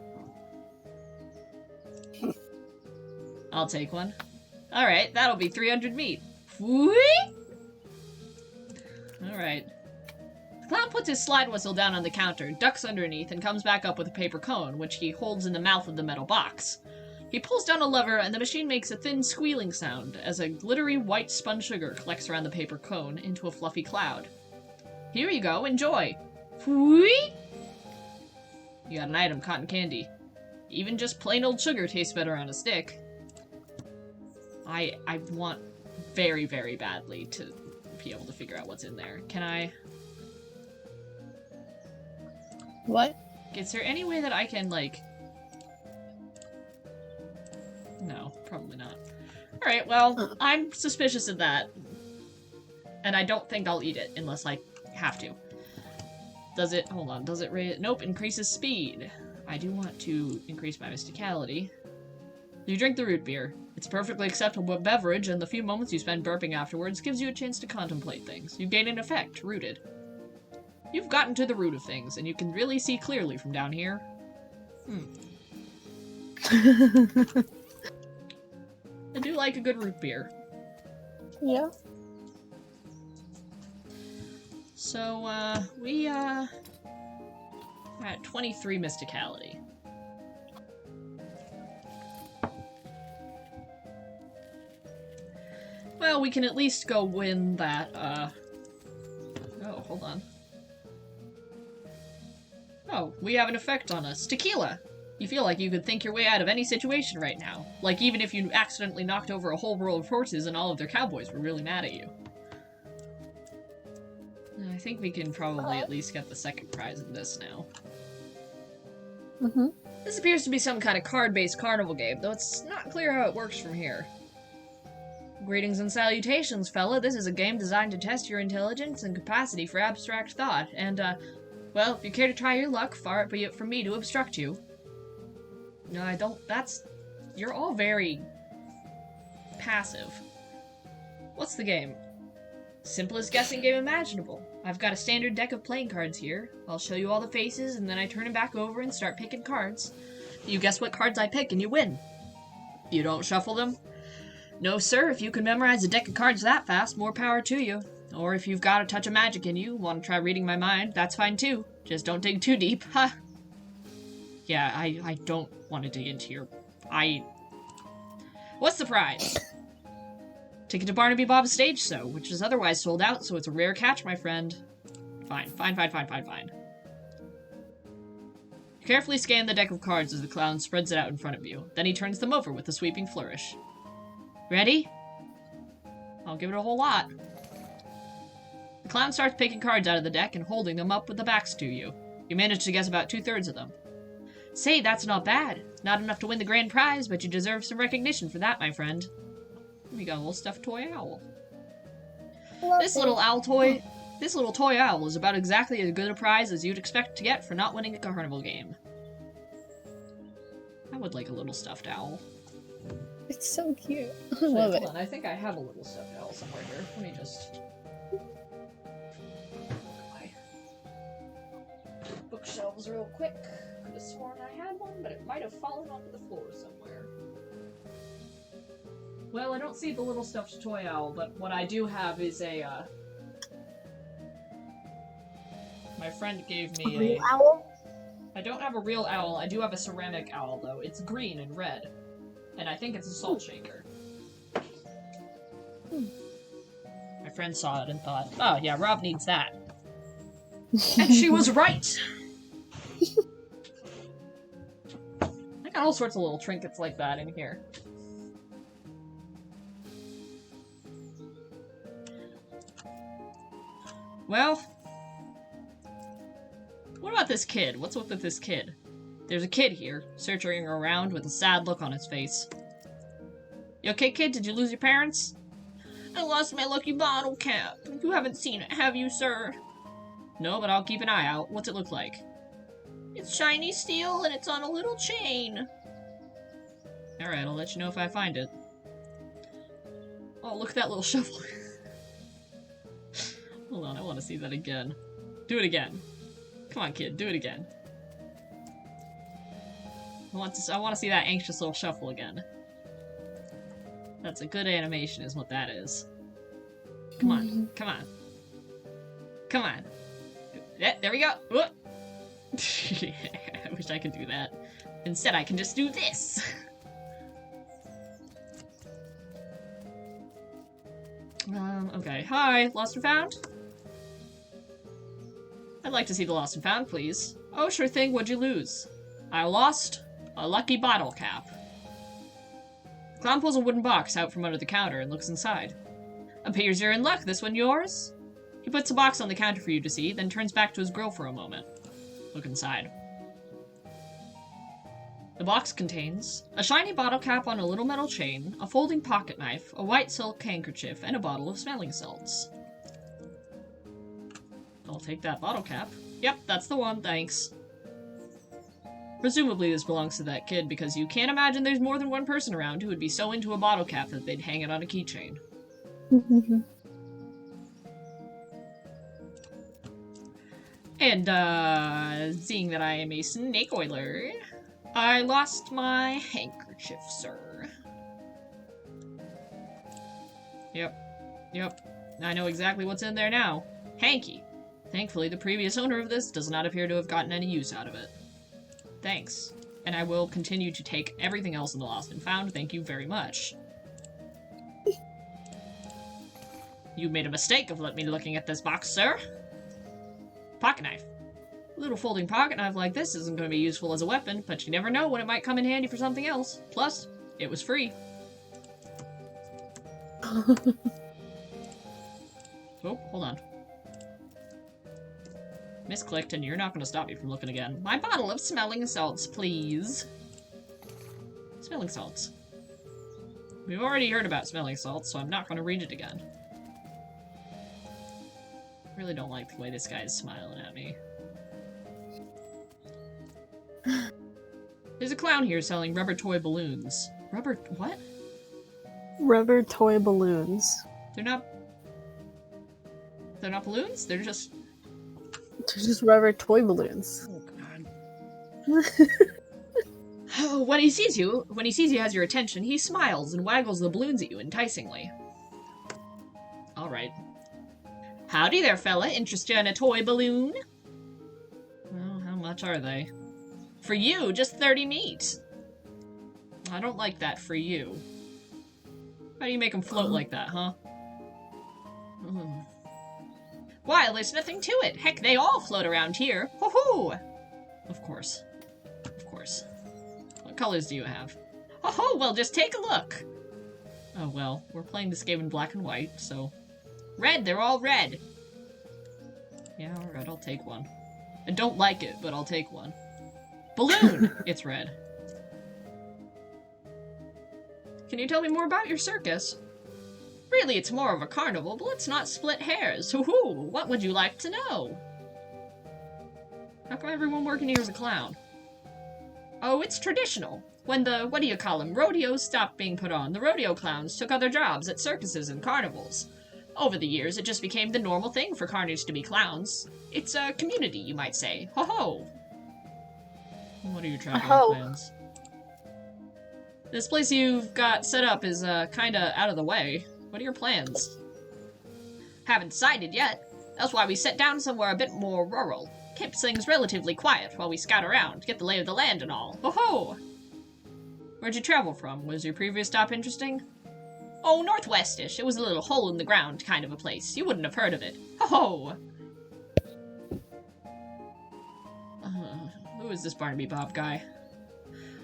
I'll take one. Alright, that'll be 300 meat. Whee! Alright. The clown puts his slide whistle down on the counter, ducks underneath, and comes back up with a paper cone, which he holds in the mouth of the metal box. He pulls down a lever, and the machine makes a thin squealing sound as a glittery white spun sugar collects around the paper cone into a fluffy cloud. Here you go, enjoy. Whee! You got an item, cotton candy. Even just plain old sugar tastes better on a stick. I want very, very badly to be able to figure out what's in there. Can I... What? Is there any way that I can, like... No, probably not. Alright, well, I'm suspicious of that. And I don't think I'll eat it unless I have to. Does it... Hold on, does it raise... Nope, increases speed. I do want to increase my mysticality. You drink the root beer. It's a perfectly acceptable beverage, and the few moments you spend burping afterwards gives you a chance to contemplate things. You gain an effect, rooted. You've gotten to the root of things, and you can really see clearly from down here. I do like a good root beer. Yeah. So, we, we're at 23 mysticality. Well, we can at least go win that, Oh, hold on. Oh, we have an effect on us. Tequila! You feel like you could think your way out of any situation right now. Like even if you accidentally knocked over a whole row of horses and all of their cowboys were really mad at you. I think we can probably at least get the second prize in this now. Mm-hmm. This appears to be some kind of card-based carnival game, though it's not clear how it works from here. Greetings and salutations, fella. This is a game designed to test your intelligence and capacity for abstract thought, and, well, if you care to try your luck, far it be it from me to obstruct you. No, I don't... You're all very... passive. What's the game? Simplest guessing game imaginable. I've got a standard deck of playing cards here. I'll show you all the faces, and then I turn them back over and start picking cards. You guess what cards I pick, and you win. You don't shuffle them? No, sir. If you can memorize a deck of cards that fast, more power to you. Or if you've got a touch of magic in you, want to try reading my mind, that's fine too. Just don't dig too deep, huh? Yeah, I don't want to dig into your... What's the prize? Ticket to Barnaby Bob's stage show, which is otherwise sold out, so it's a rare catch, my friend. Fine. You carefully scan the deck of cards as the clown spreads it out in front of you. Then he turns them over with a sweeping flourish. Ready? I'll give it a whole lot. The clown starts picking cards out of the deck and holding them up with the backs to you. You manage to guess about 2/3 of them. Say, that's not bad. Not enough to win the grand prize, but you deserve some recognition for that, my friend. We got a little stuffed toy owl. This little toy owl is about exactly as good a prize as you'd expect to get for not winning a carnival game. I would like a little stuffed owl. It's so cute. I love it. Hold on, I think I have a little stuffed owl somewhere here. Let me just... my bookshelves real quick. Could have sworn I had one, but it might have fallen onto the floor somewhere. Well, I don't see the little stuffed toy owl, but what I do have is a, my friend gave me a... real owl? I don't have a real owl. I do have a ceramic owl, though. It's green and red. And I think it's a salt shaker. My friend saw it and thought, oh, yeah, Rob needs that. And she was right! I got all sorts of little trinkets like that in here. Well, what about this kid? What's up with this kid? There's a kid here, searching around with a sad look on his face. You okay, kid? Did you lose your parents? I lost my lucky bottle cap. You haven't seen it, have you, sir? No, but I'll keep an eye out. What's it look like? It's shiny steel, and it's on a little chain. Alright, I'll let you know if I find it. Oh, look at that little shovel. Hold on, I want to see that again. Do it again. Come on, kid, do it again. I want to see that anxious little shuffle again. That's a good animation, is what that is. Come on, come on. Come on. Yeah, there we go. I wish I could do that. Instead, I can just do this. Okay. Hi, lost and found? I'd like to see the lost and found, please. Oh, sure thing. What'd you lose? I lost a lucky bottle cap. Clown pulls a wooden box out from under the counter and looks inside. Appears you're in luck. This one yours? He puts a box on the counter for you to see, then turns back to his grill for a moment. Look inside. The box contains a shiny bottle cap on a little metal chain, a folding pocket knife, a white silk handkerchief, and a bottle of smelling salts. I'll take that bottle cap. Yep, that's the one, thanks. Presumably this belongs to that kid, because you can't imagine there's more than one person around who would be so into a bottle cap that they'd hang it on a keychain. And, seeing that I am a snake oiler, I lost my handkerchief, sir. Yep. I know exactly what's in there now. Hanky. Thankfully, the previous owner of this does not appear to have gotten any use out of it. Thanks. And I will continue to take everything else in the lost and found. Thank you very much. You made a mistake of letting me looking at this box, sir. Pocket knife. A little folding pocket knife like this isn't going to be useful as a weapon, but you never know when it might come in handy for something else. Plus, it was free. Oh, hold on. Misclicked, and you're not going to stop me from looking again. My bottle of smelling salts, please. Smelling salts. We've already heard about smelling salts, so I'm not going to read it again. I really don't like the way this guy is smiling at me. There's a clown here selling rubber toy balloons. Rubber... what? Rubber toy balloons. They're not balloons? They're just rubber toy balloons. Oh, God. Oh, when he sees you has your attention, he smiles and waggles the balloons at you enticingly. Alright. Howdy there, fella. Interested in a toy balloon? Well, how much are they? For you, just 30 meat. I don't like that for you. How do you make them float like that, huh? Why, there's nothing to it. Heck, they all float around here. Ho-ho! Of course. Of course. What colors do you have? Ho-ho! Well, just take a look. Oh, well, we're playing this game in black and white, so... Red, they're all red. Yeah, alright, I'll take one. I don't like it, but I'll take one. Balloon! It's red. Can you tell me more about your circus? Really, it's more of a carnival, but let's not split hairs. Hoo-hoo! What would you like to know? How come everyone working here is a clown? Oh, it's traditional. When the, what do you call them, rodeos stopped being put on, the rodeo clowns took other jobs at circuses and carnivals. Over the years, it just became the normal thing for carnage to be clowns. It's a community, you might say. Ho-ho! What are your traveling plans? This place you've got set up is, kinda out of the way. What are your plans? Haven't decided yet. That's why we set down somewhere a bit more rural. Keep things relatively quiet while we scout around, get the lay of the land and all. Ho-ho! Where'd you travel from? Was your previous stop interesting? Oh, northwestish. It was a little hole-in-the-ground kind of a place. You wouldn't have heard of it. Ho-ho! Who is this Barnaby Bob guy?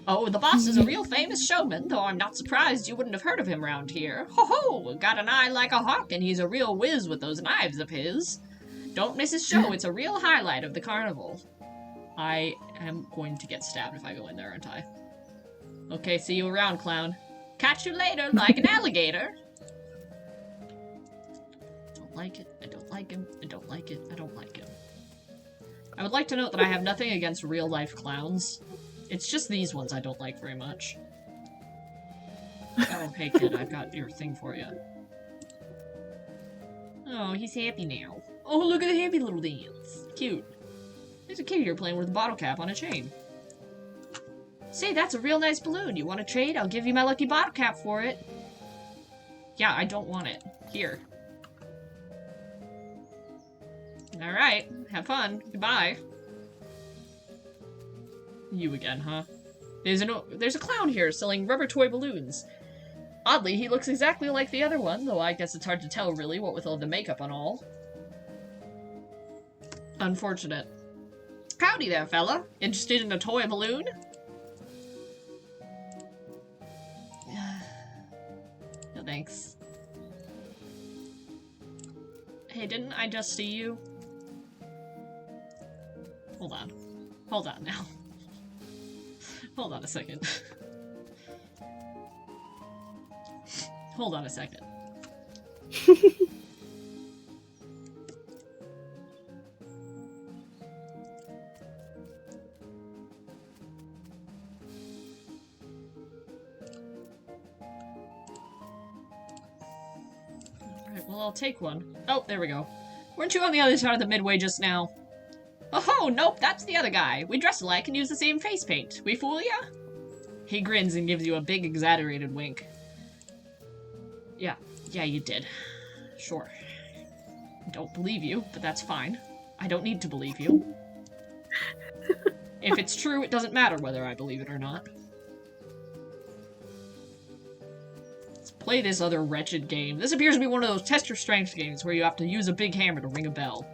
Oh, the boss is a real famous showman, though I'm not surprised you wouldn't have heard of him round here. Ho-ho! Got an eye like a hawk, and he's a real whiz with those knives of his. Don't miss his show. It's a real highlight of the carnival. I am going to get stabbed if I go in there, aren't I? Okay, see you around, clown. Catch you later, like an alligator. Don't like it. I don't like him. I don't like it. I don't like him. I would like to note that I have nothing against real-life clowns. It's just these ones I don't like very much. Oh, hey kid, I've got your thing for you. Oh, he's happy now. Oh, look at the happy little dance. Cute. There's a kid here playing with a bottle cap on a chain. Say, that's a real nice balloon. You want to trade? I'll give you my lucky bottle cap for it. Yeah, I don't want it. Here. Alright, have fun. Goodbye. You again, huh? There's a clown here selling rubber toy balloons. Oddly, he looks exactly like the other one, though I guess it's hard to tell, really, what with all the makeup and all. Unfortunate. Howdy there, fella. Interested in a toy balloon? No thanks. Hey, didn't I just see you? Hold on. Hold on now. Hold on a second. Hold on a second. Alright, well, I'll take one. Oh, there we go. Weren't you on the other side of the midway just now? Oh, nope, that's the other guy. We dress alike and use the same face paint. We fool ya? He grins and gives you a big, exaggerated wink. Yeah, you did. Sure. Don't believe you, but that's fine. I don't need to believe you. If it's true, it doesn't matter whether I believe it or not. Let's play this other wretched game. This appears to be one of those test your strength games where you have to use a big hammer to ring a bell.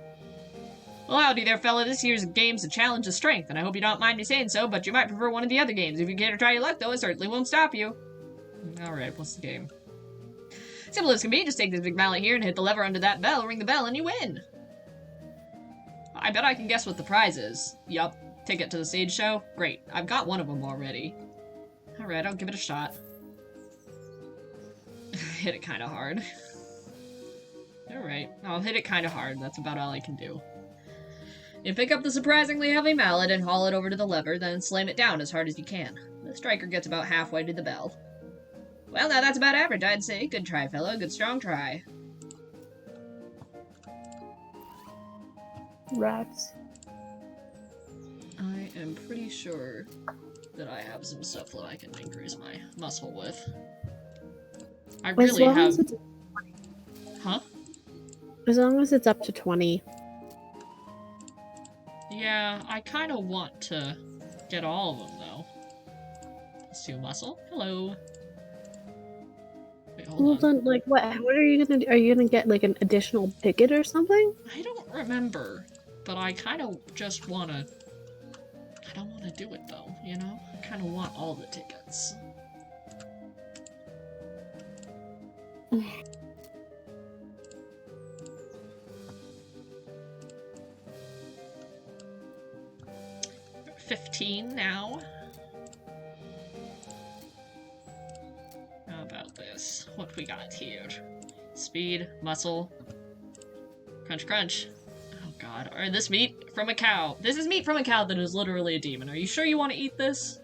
Well, howdy there, fella. This year's game's a challenge of strength, and I hope you don't mind me saying so, but you might prefer one of the other games. If you care to try your luck, though, it certainly won't stop you. Alright, what's the game? Simple as can be, just take this big mallet here and hit the lever under that bell, ring the bell, and you win! I bet I can guess what the prize is. Yup, ticket to the stage show? Great, I've got one of them already. Alright, I'll give it a shot. Hit it kinda hard. Alright, I'll hit it kinda hard, that's about all I can do. You pick up the surprisingly heavy mallet and haul it over to the lever, then slam it down as hard as you can. The striker gets about halfway to the bell. Well, now that's about average, I'd say. Good try, fellow. Good strong try. Rats. I am pretty sure that I have some stuff that I can increase my muscle with. I really have... Huh? As long as it's up to 20. Yeah, I kind of want to get all of them, though. Let's do muscle. Hello. Wait, hold on. Then, like, what are you gonna do? Are you gonna get, like, an additional ticket or something? I don't remember, but I kind of just want to... I don't want to do it, though, you know? I kind of want all the tickets. $15 now. How about this? What we got here? Speed, muscle, crunch, crunch. Oh god. Alright, this meat from a cow. This is meat from a cow that is literally a demon. Are you sure you want to eat this?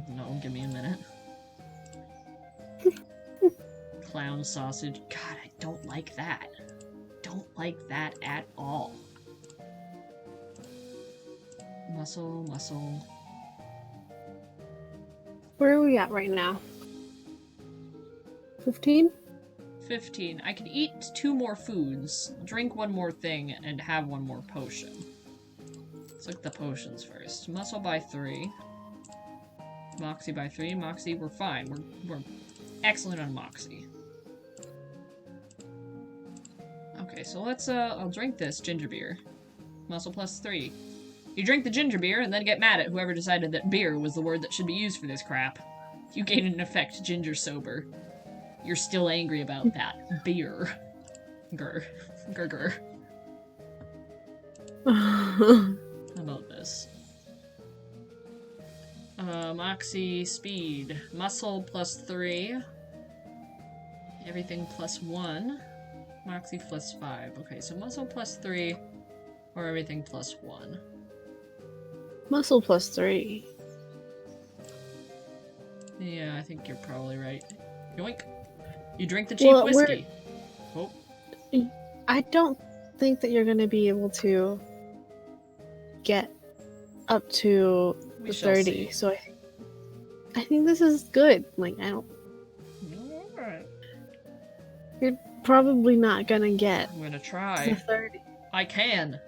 No, give me a minute. Clown sausage. God, I don't like that. Don't like that at all. Muscle, muscle. Where are we at right now? 15? 15. I can eat 2 more foods, drink 1 more thing, and have 1 more potion. Let's look at the potions first. Muscle by 3. Moxie by 3. Moxie, we're fine. We're excellent on Moxie. Okay, so let's, I'll drink this ginger beer. Muscle plus 3. You drink the ginger beer and then get mad at whoever decided that beer was the word that should be used for this crap. You gain an effect ginger sober. You're still angry about that. Beer. Grr. Grr grr. How about this? Moxie speed. Muscle +3. Everything +1. Moxie +5. Okay, so muscle +3 or everything +1. Muscle +3. Yeah, I think you're probably right. Yoink. You drink the cheap whiskey. Oh. I don't think that you're going to be able to get up to the 30. See. So I think this is good. Like, I don't... Alright. You're probably not going to get I'm gonna try. the 30. I can.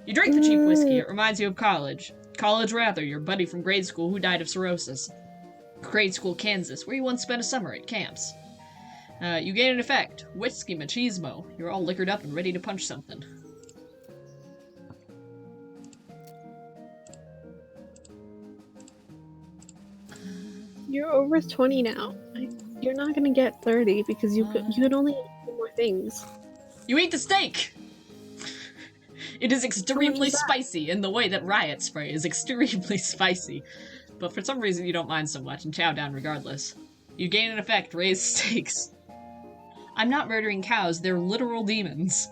You drink the cheap whiskey. It reminds you of college. College Rather, your buddy from grade school who died of cirrhosis. Grade school Kansas, where you once spent a summer at camps. You gain an effect. Whiskey machismo. You're all liquored up and ready to punch something. You're over 20 now. You're not gonna get 30 because you could only eat more things. You eat the steak! It is extremely spicy in the way that riot spray is extremely spicy. But for some reason you don't mind so much and chow down regardless. You gain an effect, raised stakes. I'm not murdering cows, they're literal demons.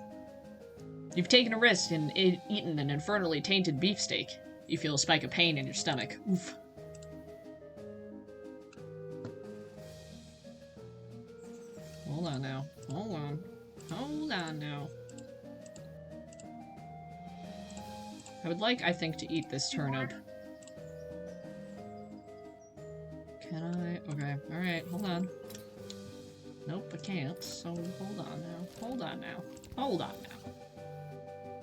You've taken a risk and eaten an infernally tainted beefsteak. You feel a spike of pain in your stomach. Oof. Hold on now. Hold on. Hold on now. I would like, I think, to eat this turnip. Can I? Okay, alright, hold on. Nope, I can't, so hold on now. Hold on now. Hold on now.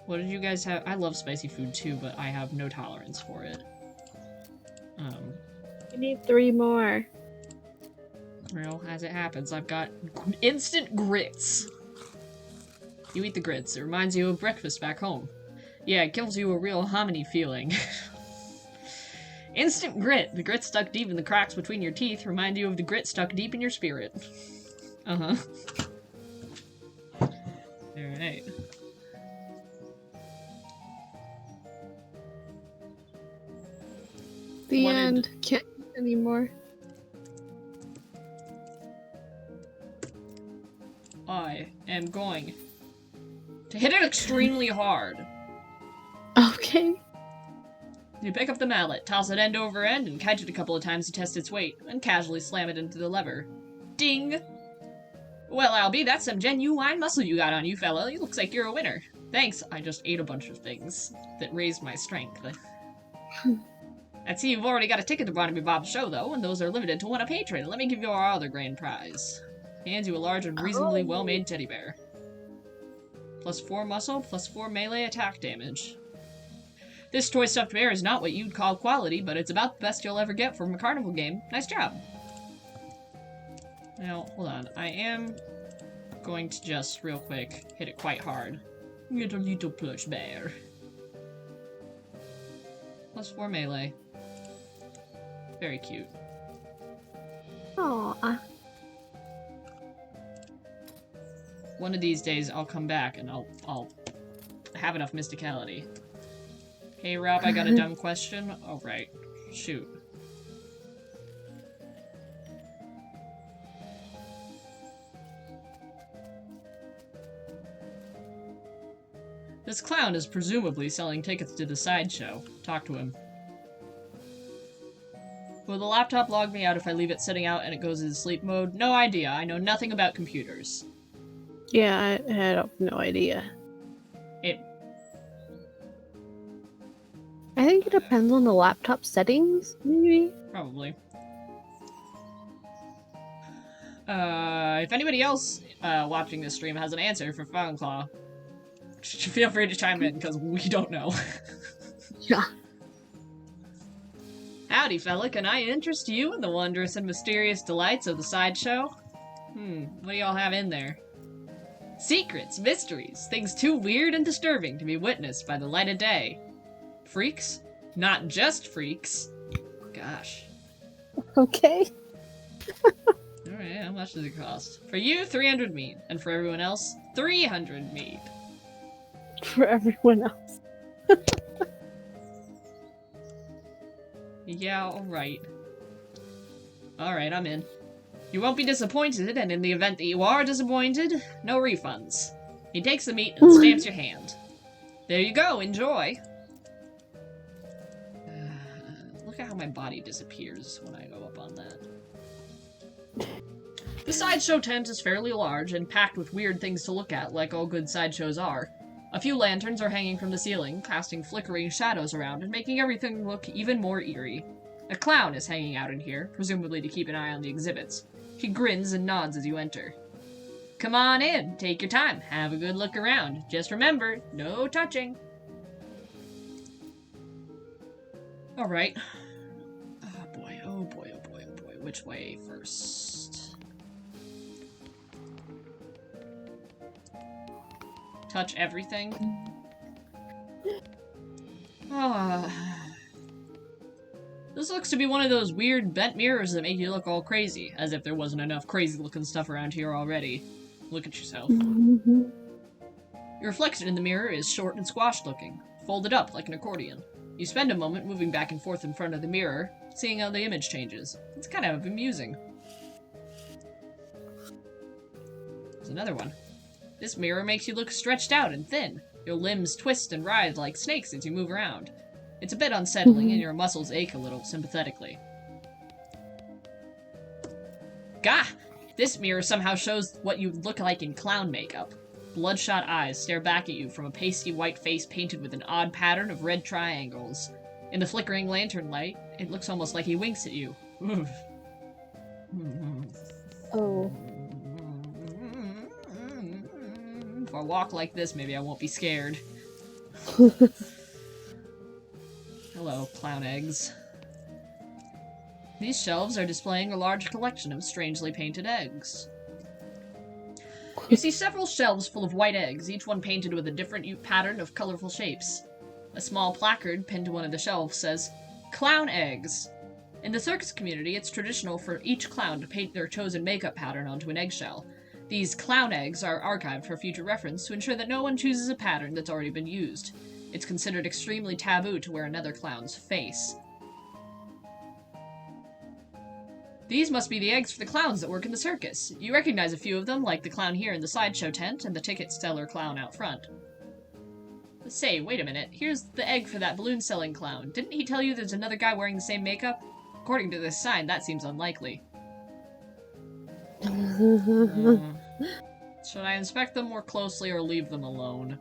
What did you guys have? I love spicy food too, but I have no tolerance for it. You need 3 more. Well, as it happens, I've got instant grits. You eat the grits. It reminds you of breakfast back home. Yeah, it gives you a real hominy feeling. Instant grit. The grit stuck deep in the cracks between your teeth remind you of the grit stuck deep in your spirit. Uh-huh. Alright. The end. Can't eat anymore. I am going to hit it extremely hard. Okay. You pick up the mallet, toss it end over end, and catch it a couple of times to test its weight, and casually slam it into the lever. Ding! Well, Albie, that's some genuine muscle you got on you, fella. It looks like you're a winner. Thanks, I just ate a bunch of things that raised my strength. I see you've already got a ticket to Barnaby Bob's show, though, and those are limited to one a patron. Let me give you our other grand prize. He hands you a large and reasonably well-made teddy bear. +4 muscle, +4 melee attack damage. This toy stuffed bear is not what you'd call quality, but it's about the best you'll ever get from a carnival game. Nice job. Now, hold on. I am going to just, real quick, hit it quite hard. Get a little plush bear. +4 melee. Very cute. Aww. One of these days, I'll come back and I'll have enough mysticality. Hey, Rob, I got a dumb question. Oh, right. Shoot. This clown is presumably selling tickets to the Sideshow. Talk to him. Will the laptop log me out if I leave it sitting out and it goes into sleep mode? No idea. I know nothing about computers. Yeah, I have no idea. I think it depends on the laptop settings, maybe? Probably. If anybody else watching this stream has an answer for Claw, feel free to chime in, because we don't know. Yeah. Howdy, fella. Can I interest you in the wondrous and mysterious delights of the Sideshow? What do y'all have in there? Secrets, mysteries, things too weird and disturbing to be witnessed by the light of day. Freaks? Not just freaks. Gosh. Okay. Alright, how much does it cost? For you, 300 meat. And for everyone else, 300 meat. For everyone else. Yeah, alright. Alright, I'm in. You won't be disappointed, and in the event that you are disappointed, no refunds. He takes the meat and stamps your hand. There you go, enjoy! Look at how my body disappears when I go up on that. The Sideshow Tent is fairly large and packed with weird things to look at, like all good sideshows are. A few lanterns are hanging from the ceiling, casting flickering shadows around and making everything look even more eerie. A clown is hanging out in here, presumably to keep an eye on the exhibits. He grins and nods as you enter. Come on in, take your time, have a good look around. Just remember, no touching. Alright. Oh boy, oh boy, oh boy, oh boy. Which way first? Touch everything? This looks to be one of those weird bent mirrors that make you look all crazy, as if there wasn't enough crazy-looking stuff around here already. Look at yourself. Your reflection in the mirror is short and squashed-looking, folded up like an accordion. You spend a moment moving back and forth in front of the mirror, seeing how the image changes. It's kind of amusing. There's another one. This mirror makes you look stretched out and thin. Your limbs twist and writhe like snakes as you move around. It's a bit unsettling, and your muscles ache a little sympathetically. Gah! This mirror somehow shows what you look like in clown makeup. Bloodshot eyes stare back at you from a pasty white face painted with an odd pattern of red triangles. In the flickering lantern light, it looks almost like he winks at you. Oh. If I walk like this, maybe I won't be scared. Hello, clown eggs. These shelves are displaying a large collection of strangely painted eggs. You see several shelves full of white eggs, each one painted with a different pattern of colorful shapes. A small placard pinned to one of the shelves says, Clown Eggs. In the circus community, it's traditional for each clown to paint their chosen makeup pattern onto an eggshell. These clown eggs are archived for future reference to ensure that no one chooses a pattern that's already been used. It's considered extremely taboo to wear another clown's face. These must be the eggs for the clowns that work in the circus. You recognize a few of them, like the clown here in the Sideshow Tent and the ticket seller clown out front. But say, wait a minute. Here's the egg for that balloon-selling clown. Didn't he tell you there's another guy wearing the same makeup? According to this sign, that seems unlikely. Should I inspect them more closely or leave them alone?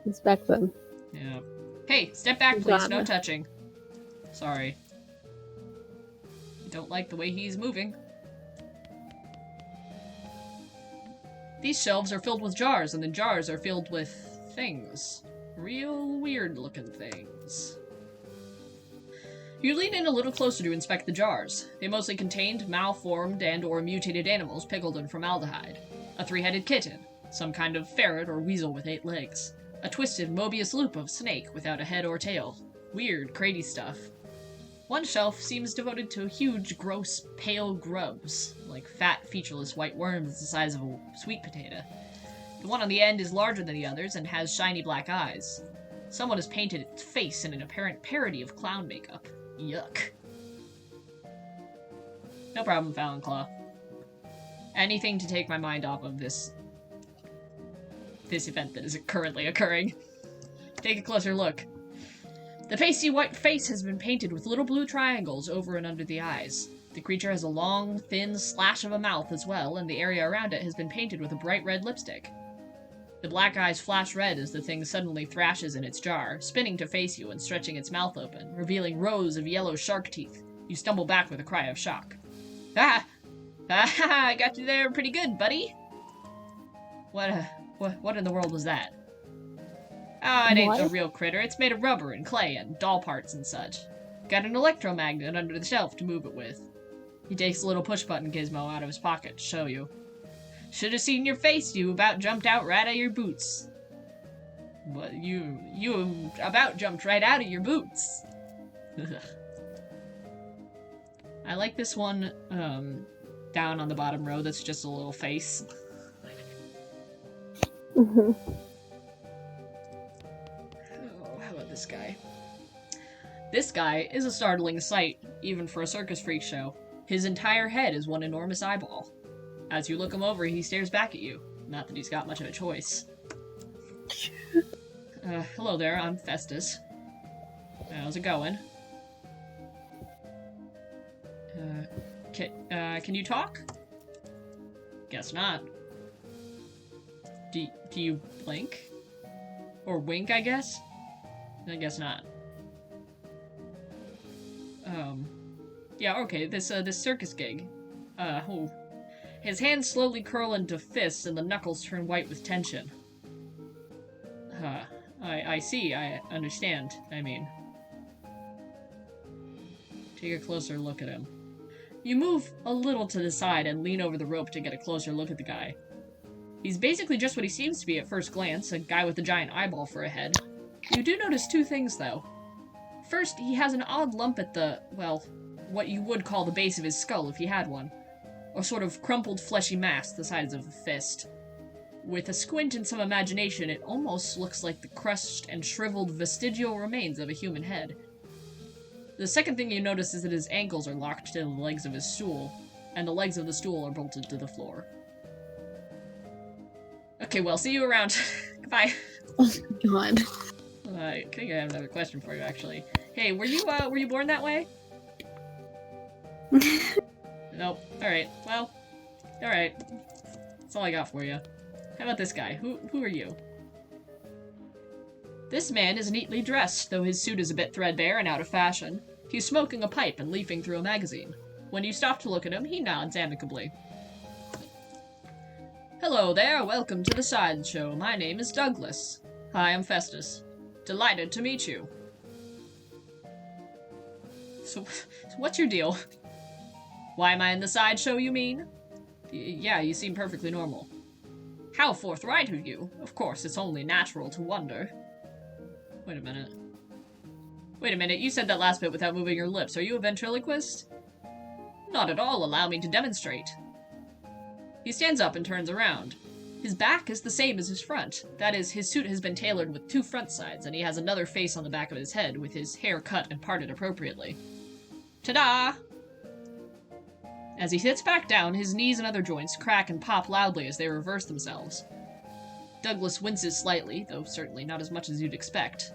Inspect them. Yeah. Hey, step back, please. No touching. Sorry. I don't like the way he's moving. These shelves are filled with jars, and the jars are filled with things. Real weird-looking things. You lean in a little closer to inspect the jars. They mostly contained malformed and/or mutated animals pickled in formaldehyde. A three-headed kitten, some kind of ferret or weasel with 8 legs. A twisted Mobius loop of snake without a head or tail. Weird, crazy stuff. One shelf seems devoted to huge, gross, pale grubs, like fat, featureless white worms the size of a sweet potato. The one on the end is larger than the others and has shiny black eyes. Someone has painted its face in an apparent parody of clown makeup. Yuck. No problem, Fallon Claw. Anything to take my mind off of this event that is currently occurring. Take a closer look. The pasty white face has been painted with little blue triangles over and under the eyes. The creature has a long, thin slash of a mouth as well, and the area around it has been painted with a bright red lipstick. The black eyes flash red as the thing suddenly thrashes in its jar, spinning to face you and stretching its mouth open, revealing rows of yellow shark teeth. You stumble back with a cry of shock. Ah! Ah! I got you there pretty good, buddy! What in the world was that? Oh, it ain't no real critter. It's made of rubber and clay and doll parts and such. Got an electromagnet under the shelf to move it with. He takes a little push-button gizmo out of his pocket to show you. Should have seen your face, you about jumped out right out of your boots. What, you about jumped right out of your boots. I like this one, down on the bottom row that's just a little face. Oh, how about this guy? This guy is a startling sight, even for a circus freak show. His entire head is one enormous eyeball. As you look him over, he stares back at you. Not that he's got much of a choice. Hello there, I'm Festus. How's it going? Can you talk? Guess not. Do you blink? Or wink, I guess? I guess not. Yeah, okay, this circus gig. His hands slowly curl into fists and the knuckles turn white with tension. I see, I understand, I mean. Take a closer look at him. You move a little to the side and lean over the rope to get a closer look at the guy. He's basically just what he seems to be at first glance, a guy with a giant eyeball for a head. You do notice two things, though. First, he has an odd lump at the, well, what you would call the base of his skull if he had one. A sort of crumpled fleshy mass the size of a fist. With a squint and some imagination, it almost looks like the crushed and shriveled vestigial remains of a human head. The second thing you notice is that his ankles are locked to the legs of his stool, and the legs of the stool are bolted to the floor. Okay, well, see you around. Goodbye. Oh my god. I think I have another question for you, actually. Hey, were you born that way? Nope. Alright, well, alright. That's all I got for you. How about this guy? Who are you? This man is neatly dressed, though his suit is a bit threadbare and out of fashion. He's smoking a pipe and leafing through a magazine. When you stop to look at him, he nods amicably. Hello there, welcome to the Sideshow. My name is Douglas. Hi, I'm Festus. Delighted to meet you. So what's your deal? Why am I in the Sideshow, you mean? Yeah, you seem perfectly normal. How forthright of you. Of course, it's only natural to wonder. Wait a minute. Wait a minute, you said that last bit without moving your lips. Are you a ventriloquist? Not at all, allow me to demonstrate. He stands up and turns around. His back is the same as his front. That is, his suit has been tailored with two front sides, and he has another face on the back of his head, with his hair cut and parted appropriately. Ta-da! As he sits back down, his knees and other joints crack and pop loudly as they reverse themselves. Douglas winces slightly, though certainly not as much as you'd expect.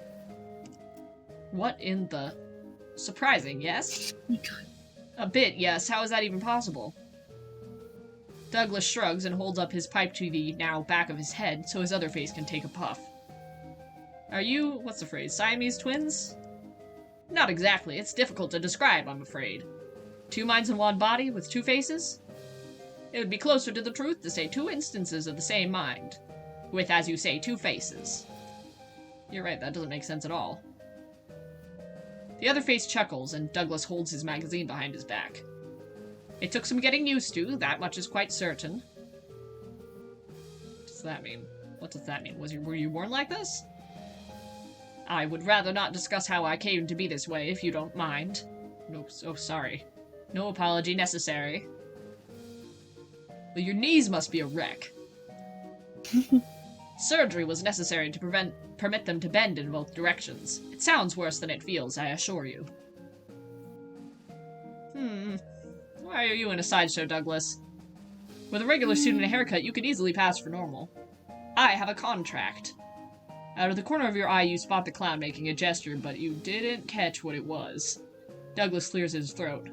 What in the... Surprising, yes? Oh my god. A bit, yes. How is that even possible? Douglas shrugs and holds up his pipe to the now back of his head so his other face can take a puff. Are you, what's the phrase, Siamese twins? Not exactly. It's difficult to describe, I'm afraid. 2 minds in one body with 2 faces? It would be closer to the truth to say 2 instances of the same mind, with, as you say, 2 faces. You're right, that doesn't make sense at all. The other face chuckles, and Douglas holds his magazine behind his back. It took some getting used to, that much is quite certain. What does that mean? What does that mean? Were you born like this? I would rather not discuss how I came to be this way, if you don't mind. No, oh, sorry. No apology necessary. Well, your knees must be a wreck. Surgery was necessary to permit them to bend in both directions. It sounds worse than it feels, I assure you. Why are you in a sideshow, Douglas? With a regular suit and a haircut, you could easily pass for normal. I have a contract. Out of the corner of your eye, you spot the clown making a gesture, but you didn't catch what it was. Douglas clears his throat.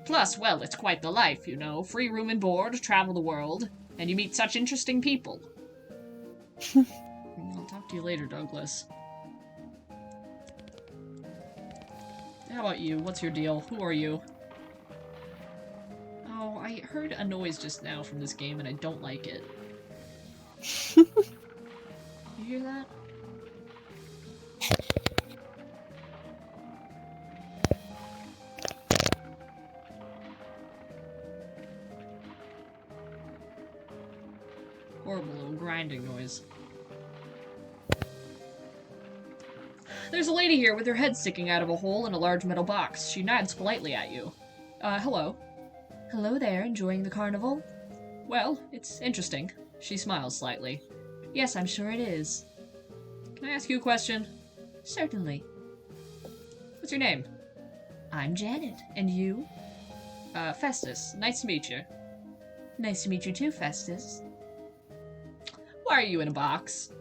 Plus, well, it's quite the life, you know. Free room and board, travel the world, and you meet such interesting people. I'll talk to you later, Douglas. How about you? What's your deal? Who are you? Oh, I heard a noise just now from this game, and I don't like it. You hear that? Horrible little grinding noise. There's a lady here with her head sticking out of a hole in a large metal box. She nods politely at you. Hello. Hello there, enjoying the carnival? Well, it's interesting. She smiles slightly. Yes, I'm sure it is. Can I ask you a question? Certainly. What's your name? I'm Janet. And you? Festus. Nice to meet you. Nice to meet you too, Festus. Why are you in a box?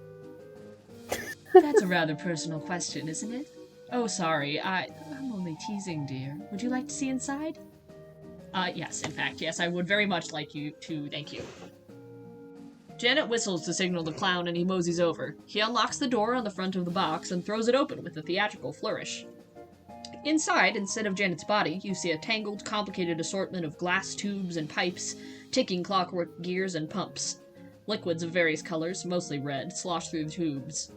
That's a rather personal question, isn't it? Oh, sorry. I'm only teasing, dear. Would you like to see inside? Yes, in fact, yes, I would very much like you to. Thank you. Janet whistles to signal the clown and he moseys over. He unlocks the door on the front of the box and throws it open with a theatrical flourish. Inside, instead of Janet's body, you see a tangled, complicated assortment of glass tubes and pipes, ticking clockwork gears and pumps. Liquids of various colors, mostly red, slosh through the tubes.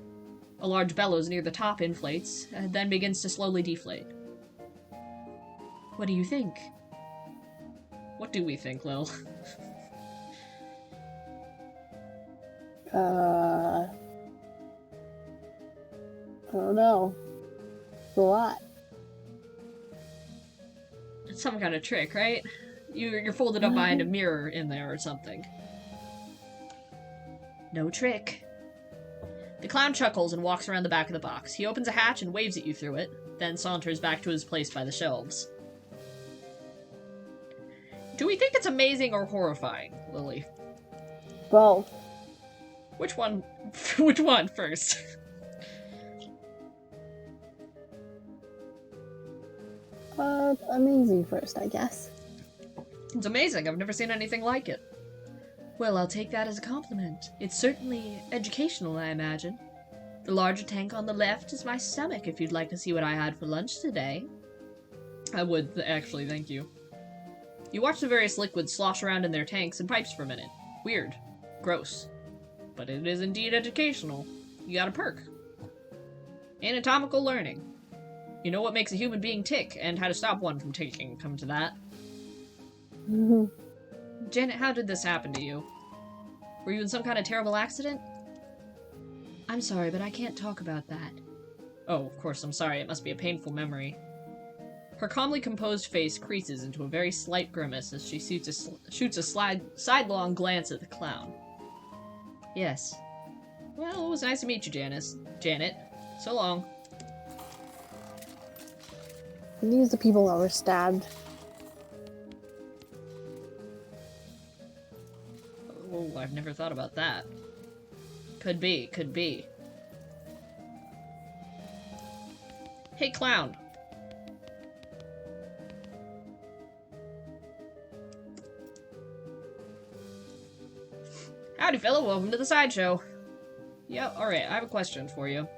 A large bellows near the top inflates, and then begins to slowly deflate. What do you think? What do we think, Lil? I don't know. It's a lot. It's some kind of trick, right? You're folded up behind a mirror in there or something. No trick. The clown chuckles and walks around the back of the box. He opens a hatch and waves at you through it, then saunters back to his place by the shelves. Do we think it's amazing or horrifying, Lily? Both. Which one? Which one first? Amazing first, I guess. It's amazing. I've never seen anything like it. Well, I'll take that as a compliment. It's certainly educational, I imagine. The larger tank on the left is my stomach, if you'd like to see what I had for lunch today. I would, actually, thank you. You watch the various liquids slosh around in their tanks and pipes for a minute. Weird. Gross. But it is indeed educational. You got a perk. Anatomical learning. You know what makes a human being tick, and how to stop one from ticking, come to that. Janet, how did this happen to you? Were you in some kind of terrible accident? I'm sorry, but I can't talk about that. Oh, of course, I'm sorry. It must be a painful memory. Her calmly composed face creases into a very slight grimace as she shoots a sidelong glance at the clown. Yes. Well, it was nice to meet you, Janet. So long. These are the people that were stabbed. Oh, I've never thought about that. Could be, could be. Hey, clown. Howdy, fella. Welcome to the Sideshow. Yeah, alright, I have a question for you.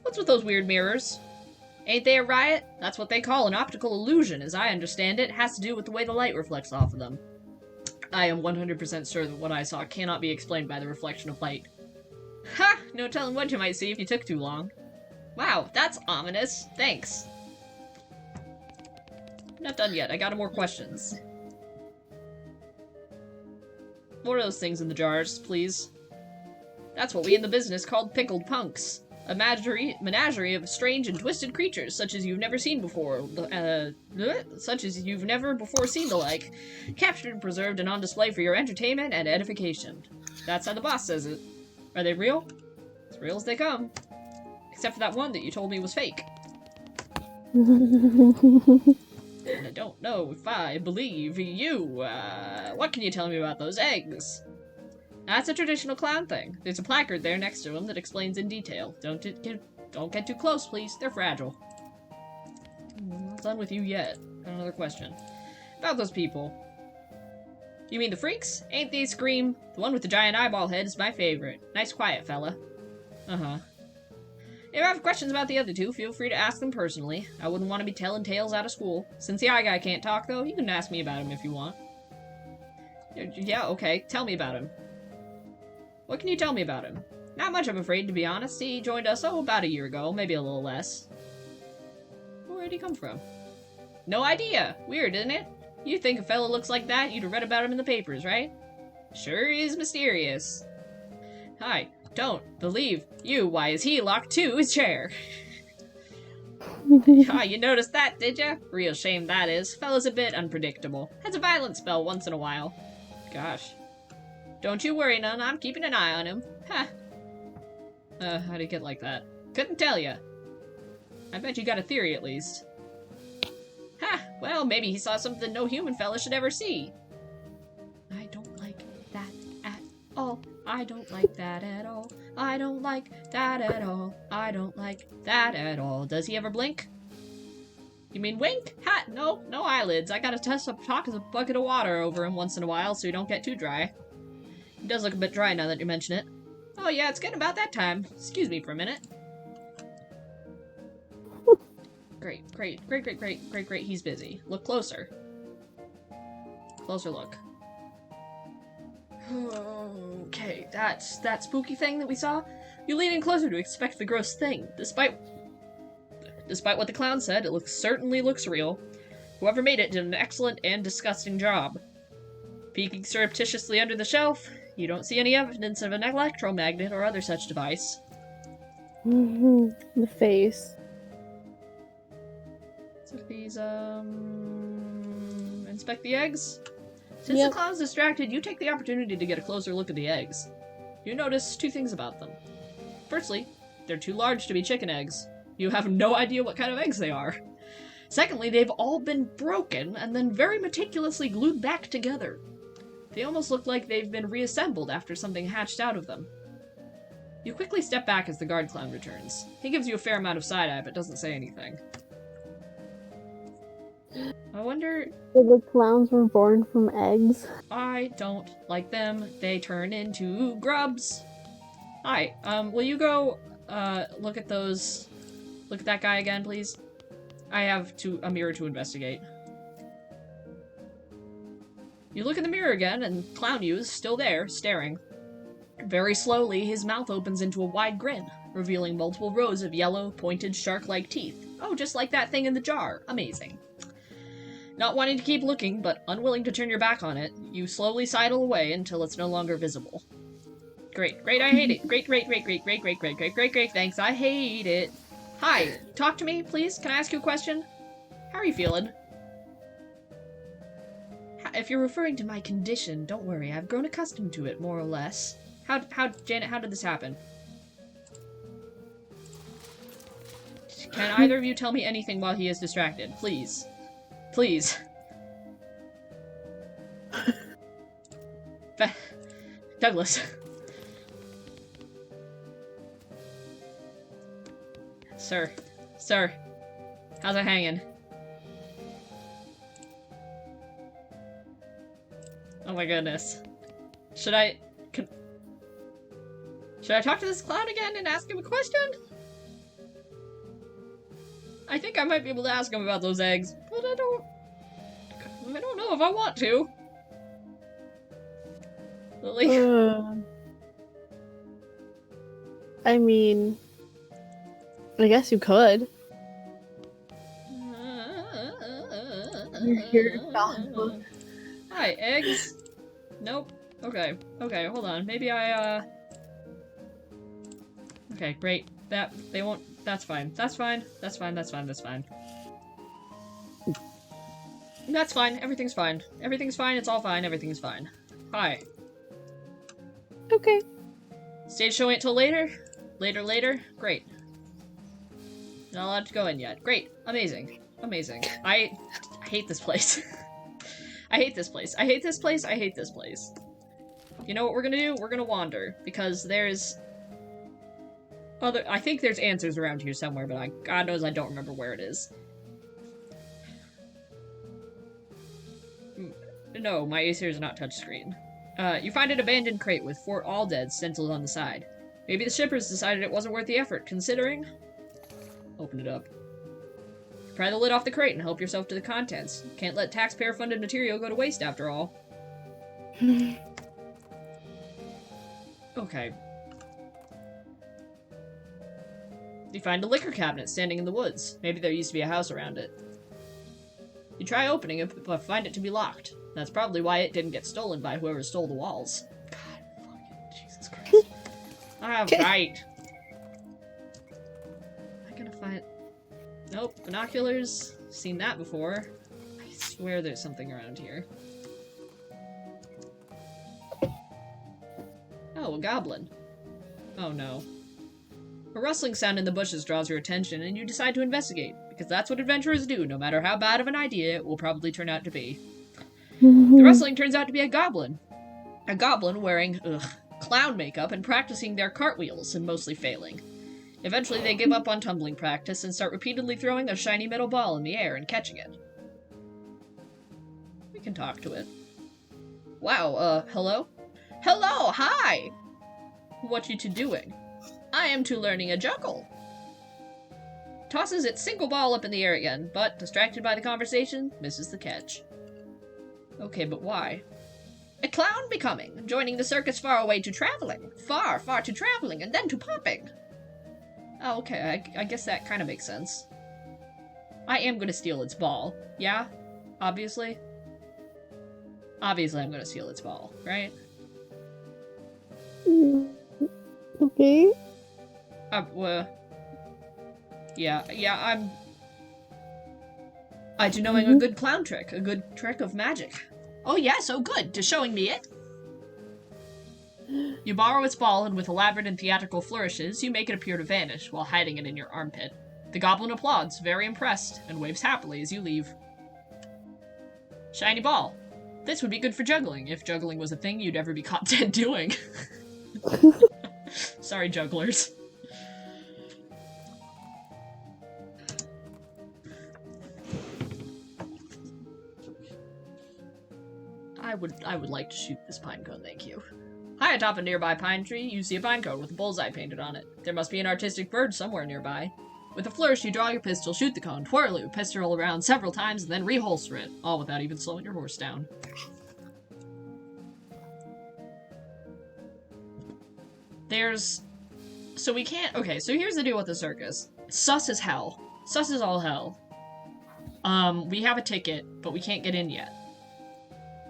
What's with those weird mirrors? Ain't they a riot? That's what they call an optical illusion, as I understand it. It has to do with the way the light reflects off of them. I am 100% sure that what I saw cannot be explained by the reflection of light. Ha! No telling what you might see if you took too long. Wow, that's ominous. Thanks. I'm not done yet. I got more questions. What are those things in the jars, please? That's what we in the business called pickled punks. A menagerie of strange and twisted creatures, such as you've never seen before, such as you've never before seen the like, captured and preserved and on display for your entertainment and edification. That's how the boss says it. Are they real? As real as they come. Except for that one that you told me was fake. And I don't know if I believe you. What can you tell me about those eggs? That's a traditional clown thing. There's a placard there next to them that explains in detail. Don't get too close, please. They're fragile. I'm not done with you yet. Got another question. About those people. You mean the freaks? Ain't they scream? The one with the giant eyeball head is my favorite. Nice quiet fella. Uh-huh. If you have questions about the other two, feel free to ask them personally. I wouldn't want to be telling tales out of school. Since the eye guy can't talk, though, you can ask me about him if you want. Yeah, okay. Tell me about him. What can you tell me about him? Not much, I'm afraid, to be honest. He joined us, about a year ago, maybe a little less. Where'd he come from? No idea. Weird, isn't it? You think a fella looks like that, you'd have read about him in the papers, right? Sure is mysterious. Hi, don't believe you. Why is he locked to his chair? You noticed that, did ya? Real shame that is. Fella's a bit unpredictable. Has a violent spell once in a while. Gosh. Don't you worry none, I'm keeping an eye on him. Ha! How'd he get like that? Couldn't tell ya. I bet you got a theory at least. Ha! Well, maybe he saw something no human fella should ever see. I don't like that at all. I don't like that at all. I don't like that at all. I don't like that at all. Does he ever blink? You mean wink? Ha! No eyelids. I gotta toss a bucket of water over him once in a while so he don't get too dry. He does look a bit dry now that you mention it. Oh yeah, it's getting about that time. Excuse me for a minute. Great. He's busy. Look closer. Closer look. Okay, that's that spooky thing that we saw. You lean in closer to expect the gross thing. Despite what the clown said, it certainly looks real. Whoever made it did an excellent and disgusting job. Peeking surreptitiously under the shelf, you don't see any evidence of an electromagnet or other such device. The face. So please, inspect the eggs? Since the clown's distracted, you take the opportunity to get a closer look at the eggs. You notice two things about them. Firstly, they're too large to be chicken eggs. You have no idea what kind of eggs they are. Secondly, they've all been broken and then very meticulously glued back together. They almost look like they've been reassembled after something hatched out of them. You quickly step back as the guard clown returns. He gives you a fair amount of side-eye, but doesn't say anything. I wonder... So the clowns were born from eggs? I don't like them. They turn into grubs. Hi, will you go, look at those... Look at that guy again, please? I have a mirror to investigate. You look in the mirror again, and Clown You is still there, staring. Very slowly, his mouth opens into a wide grin, revealing multiple rows of yellow, pointed, shark-like teeth. Oh, just like that thing in the jar. Amazing. Not wanting to keep looking, but unwilling to turn your back on it, you slowly sidle away until it's no longer visible. Great, I hate it. Great, thanks, I hate it. Hi, talk to me, please? Can I ask you a question? How are you feeling? If you're referring to my condition, don't worry, I've grown accustomed to it, more or less. Janet, how did this happen? Can either of you tell me anything while he is distracted? Please. Please. Douglas. Sir. How's it hanging? Oh my goodness. Should I talk to this clown again and ask him a question? I think I might be able to ask him about those eggs, but I don't know if I want to. Lily? I mean... I guess you could. Hi, eggs? Nope. Okay, hold on. Maybe Okay, great. They won't... That's fine. That's fine. That's fine. Everything's fine. It's all fine. Everything's fine. Hi. Okay. Stage show ain't till later? Later? Great. Not allowed to go in yet. Great. Amazing. I hate this place. I hate this place. You know what we're gonna do? We're gonna wander, because there's... I think there's answers around here somewhere, but God knows I don't remember where it is. No, my Acer is not touchscreen. You find an abandoned crate with 4 all dead stenciled on the side. Maybe the shippers decided it wasn't worth the effort, considering... Open it up. Pry the lid off the crate and help yourself to the contents. Can't let taxpayer-funded material go to waste, after all. Okay. You find a liquor cabinet standing in the woods. Maybe there used to be a house around it. You try opening it, but find it to be locked. That's probably why it didn't get stolen by whoever stole the walls. God, fucking Jesus Christ. Alright. I'm gonna find... Nope, binoculars. Seen that before. I swear there's something around here. Oh, a goblin. Oh no. A rustling sound in the bushes draws your attention, and you decide to investigate, because that's what adventurers do. No matter how bad of an idea it will probably turn out to be. The rustling turns out to be a goblin. A goblin wearing, clown makeup and practicing their cartwheels and mostly failing. Eventually they give up on tumbling practice and start repeatedly throwing a shiny metal ball in the air and catching it. We can talk to it. Wow, hello? Hello, hi! What you two doing? I am to learning a juggle. Tosses its single ball up in the air again, but, distracted by the conversation, misses the catch. Okay, but why? A clown becoming, joining the circus far away to traveling. Far, far to traveling, and then to popping. Oh, okay, I guess that kind of makes sense. I am gonna steal its ball. Yeah? Obviously? Obviously I'm gonna steal its ball, right? Okay. Yeah, I do knowing a good clown trick, a good trick of magic. Oh yes, oh good, to showing me it. You borrow its ball, and with elaborate and theatrical flourishes, you make it appear to vanish, while hiding it in your armpit. The goblin applauds, very impressed, and waves happily as you leave. Shiny ball. This would be good for juggling, if juggling was a thing you'd ever be caught dead doing. Sorry, jugglers. I would like to shoot this pine cone, thank you. High atop a nearby pine tree, you see a pine cone with a bullseye painted on it. There must be an artistic bird somewhere nearby. With a flourish, you draw your pistol, shoot the cone, twirl your pistol around several times, and then reholster it, all without even slowing your horse down. So we can't... Okay, so here's the deal with the circus. Sus as hell. Sus is all hell. We have a ticket, but we can't get in yet.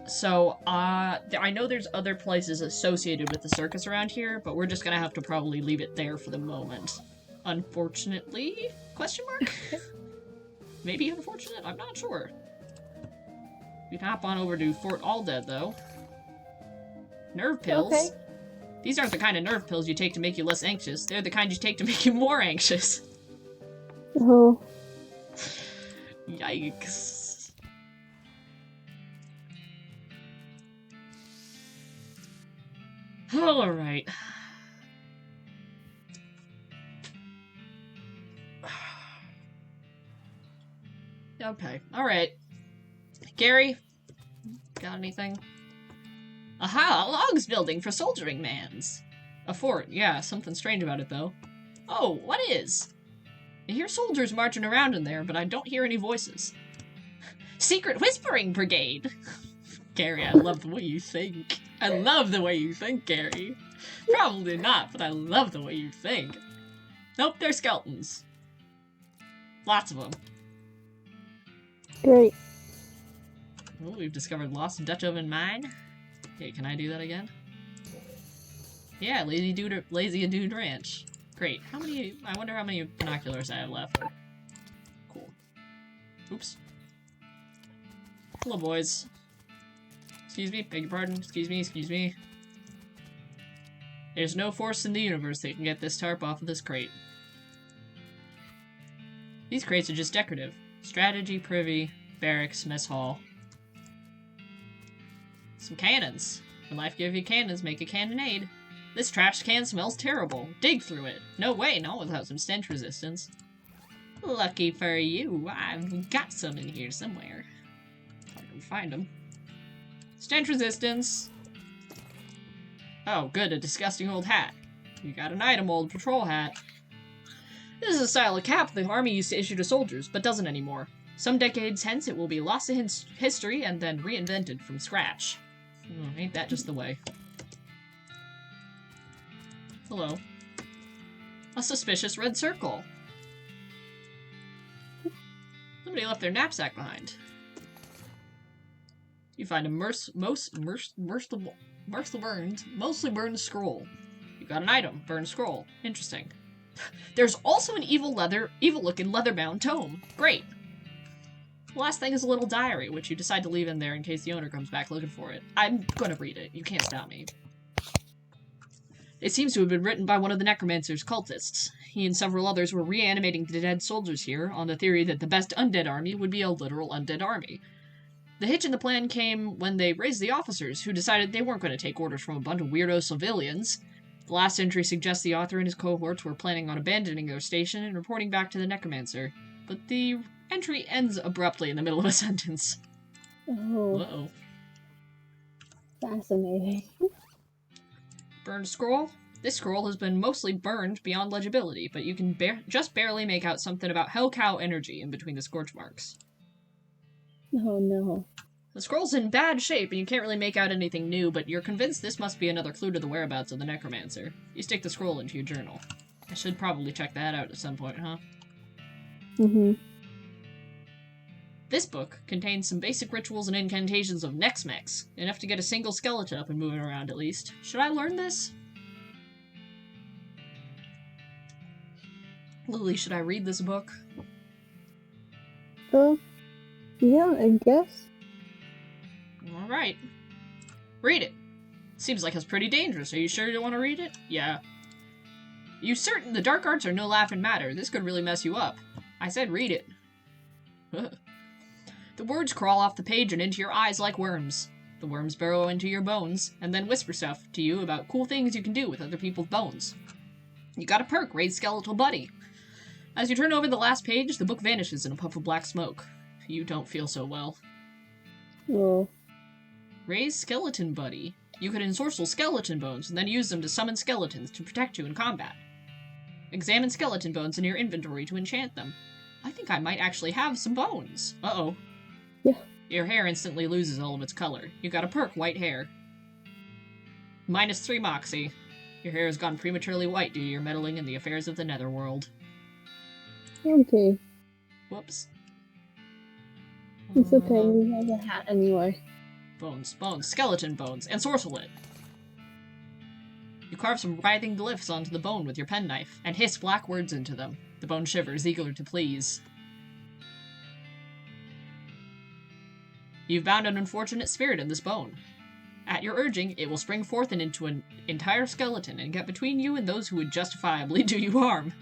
So, I know there's other places associated with the circus around here, but we're just gonna have to probably leave it there for the moment. Unfortunately? Question mark? Maybe unfortunate? I'm not sure. We can hop on over to Fort Aldead, though. Nerve pills? Okay. These aren't the kind of nerve pills you take to make you less anxious. They're the kind you take to make you more anxious. Oh. Yikes. Alright. Okay, alright. Gary? Got anything? Aha! A logs building for soldiering mans! A fort, yeah, something strange about it, though. Oh, what is? I hear soldiers marching around in there, but I don't hear any voices. Secret Whispering Brigade! Gary, I love the way you think. I love the way you think, Gary. Probably not, but I love the way you think. Nope, they're skeletons. Lots of them. Great. Oh, we've discovered Lost Dutch Oven Mine. Okay, can I do that again? Yeah, Lazy Dude Ranch. Great. How many... I wonder how many binoculars I have left. Cool. Oops. Hello, boys. Excuse me, beg your pardon. Excuse me. There's no force in the universe that can get this tarp off of this crate. These crates are just decorative. Strategy, privy, barracks, mess hall. Some cannons. When life gives you cannons, make a cannonade. This trash can smells terrible. Dig through it. No way, not without some stench resistance. Lucky for you, I've got some in here somewhere. If I can find them. Stench resistance. Oh, good, a disgusting old hat. You got an item, old patrol hat. This is a style of cap the army used to issue to soldiers, but doesn't anymore. Some decades hence, it will be lost to history and then reinvented from scratch. Ain't that just the way? Hello. A suspicious red circle. Somebody left their knapsack behind. You find a mostly burned scroll. You got an item, burned scroll. Interesting. There's also an evil-looking leather-bound tome. Great. The last thing is a little diary, which you decide to leave in there in case the owner comes back looking for it. I'm gonna read it. You can't stop me. It seems to have been written by one of the Necromancer's cultists. He and several others were reanimating the dead soldiers here on the theory that the best undead army would be a literal undead army. The hitch in the plan came when they raised the officers, who decided they weren't going to take orders from a bunch of weirdo civilians. The last entry suggests the author and his cohorts were planning on abandoning their station and reporting back to the Necromancer. But the entry ends abruptly in the middle of a sentence. Oh. Uh-oh. Fascinating. Burned scroll? This scroll has been mostly burned beyond legibility, but you can just barely make out something about Hell Cow energy in between the scorch marks. Oh no. The scroll's in bad shape, and you can't really make out anything new, but you're convinced this must be another clue to the whereabouts of the Necromancer. You stick the scroll into your journal. I should probably check that out at some point, huh? Mm-hmm. This book contains some basic rituals and incantations of Nex-Mex, enough to get a single skeleton up and moving around at least. Should I learn this? Lily, should I read this book? Yeah, I guess. Alright. Read it. Seems like it's pretty dangerous. Are you sure you want to read it? Yeah. You certain the dark arts are no laughing matter. This could really mess you up. I said read it. The words crawl off the page and into your eyes like worms. The worms burrow into your bones, and then whisper stuff to you about cool things you can do with other people's bones. You got a perk, raise skeletal buddy. As you turn over the last page, the book vanishes in a puff of black smoke. You don't feel so well. Oh. Raise skeleton buddy. You could ensorcel skeleton bones and then use them to summon skeletons to protect you in combat. Examine skeleton bones in your inventory to enchant them. I think I might actually have some bones. Uh-oh. Yeah. Your hair instantly loses all of its color. You got a perk, white hair. -3 moxie. Your hair has gone prematurely white due to your meddling in the affairs of the netherworld. Okay. Whoops. It's okay, we have a hat anyway. Bones, skeleton bones, and sorcel it. You carve some writhing glyphs onto the bone with your penknife, and hiss black words into them. The bone shivers, eager to please. You've bound an unfortunate spirit in this bone. At your urging, it will spring forth and into an entire skeleton and get between you and those who would justifiably do you harm.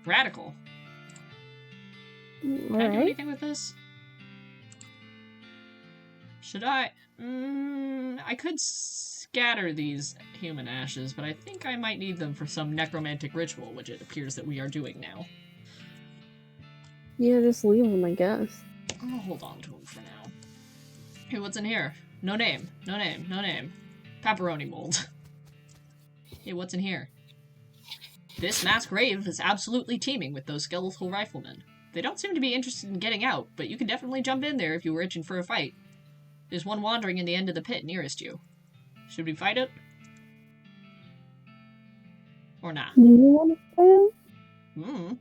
Radical. Can I do anything with this? Should I? I could scatter these human ashes, but I think I might need them for some necromantic ritual, which it appears that we are doing now. Yeah, just leave them, I guess. I'll hold on to them for now. Hey, what's in here? No name. Pepperoni mold. Hey, what's in here? This mass grave is absolutely teeming with those skeletal riflemen. They don't seem to be interested in getting out, but you can definitely jump in there if you were itching for a fight. There's one wandering in the end of the pit nearest you. Should we fight it? Or not? Do you want to fight him?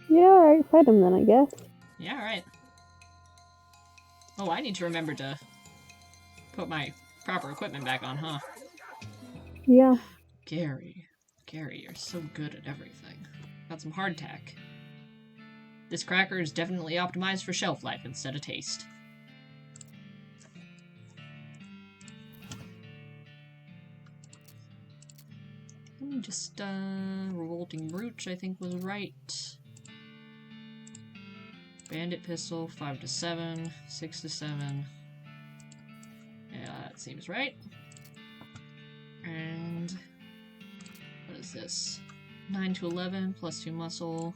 Yeah, alright, fight him then, I guess. Yeah, alright. Oh, I need to remember to put my proper equipment back on, huh? Yeah. Gary, you're so good at everything. Got some hardtack. This cracker is definitely optimized for shelf life instead of taste. Just, Revolting Brooch, I think was right. Bandit Pistol, 5 to 7, 6 to 7. Yeah, that seems right. And what is this? 9 to 11, plus 2 muscle.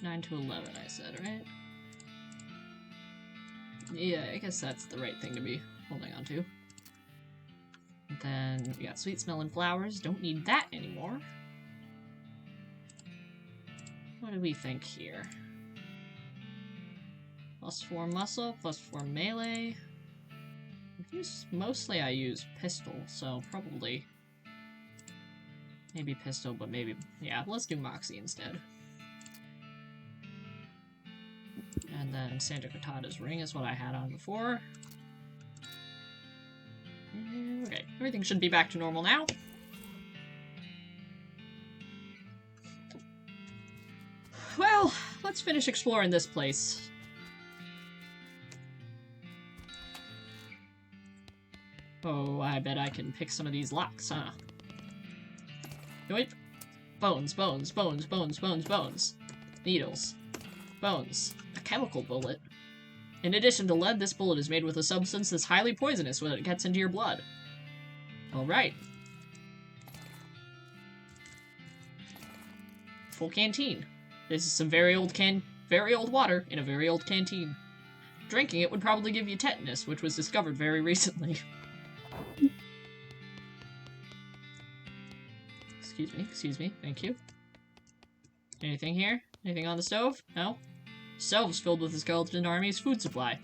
9 to 11, I said, right? Yeah, I guess that's the right thing to be holding on to. And then we got Sweet Smelling Flowers. Don't need that anymore. What do we think here? Plus 4 muscle, plus 4 melee. Mostly I use pistol, so probably maybe pistol, but maybe, yeah, let's do Moxie instead. And then Santa Cotada's ring is what I had on before. Okay, everything should be back to normal now. Well, let's finish exploring this place. I bet I can pick some of these locks, huh? Yoip. Bones, bones, bones, bones, bones, bones. Needles. Bones. A chemical bullet. In addition to lead, this bullet is made with a substance that's highly poisonous when it gets into your blood. Alright. Full canteen. This is some very old water in a very old canteen. Drinking it would probably give you tetanus, which was discovered very recently. Excuse me, thank you. Anything here? Anything on the stove? No? Stove's filled with the skeleton army's food supply.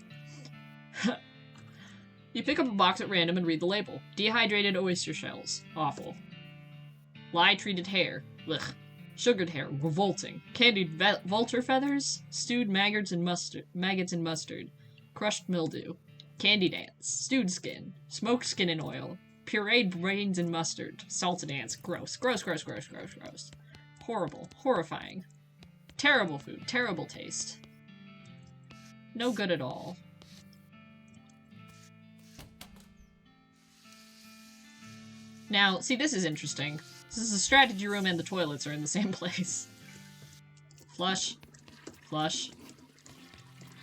You pick up a box at random and read the label. Dehydrated oyster shells. Awful. Lye-treated hair. Ugh. Sugared hair. Revolting. Candied vulture feathers. Stewed maggots and mustard. Crushed mildew. Candied ants. Stewed skin. Smoked skin and oil. Pureed brains and mustard. Salted ants. Gross. Gross, gross, gross, gross, gross. Horrible. Horrifying. Terrible food. Terrible taste. No good at all. Now, see, this is interesting. This is a strategy room and the toilets are in the same place. Flush. Flush.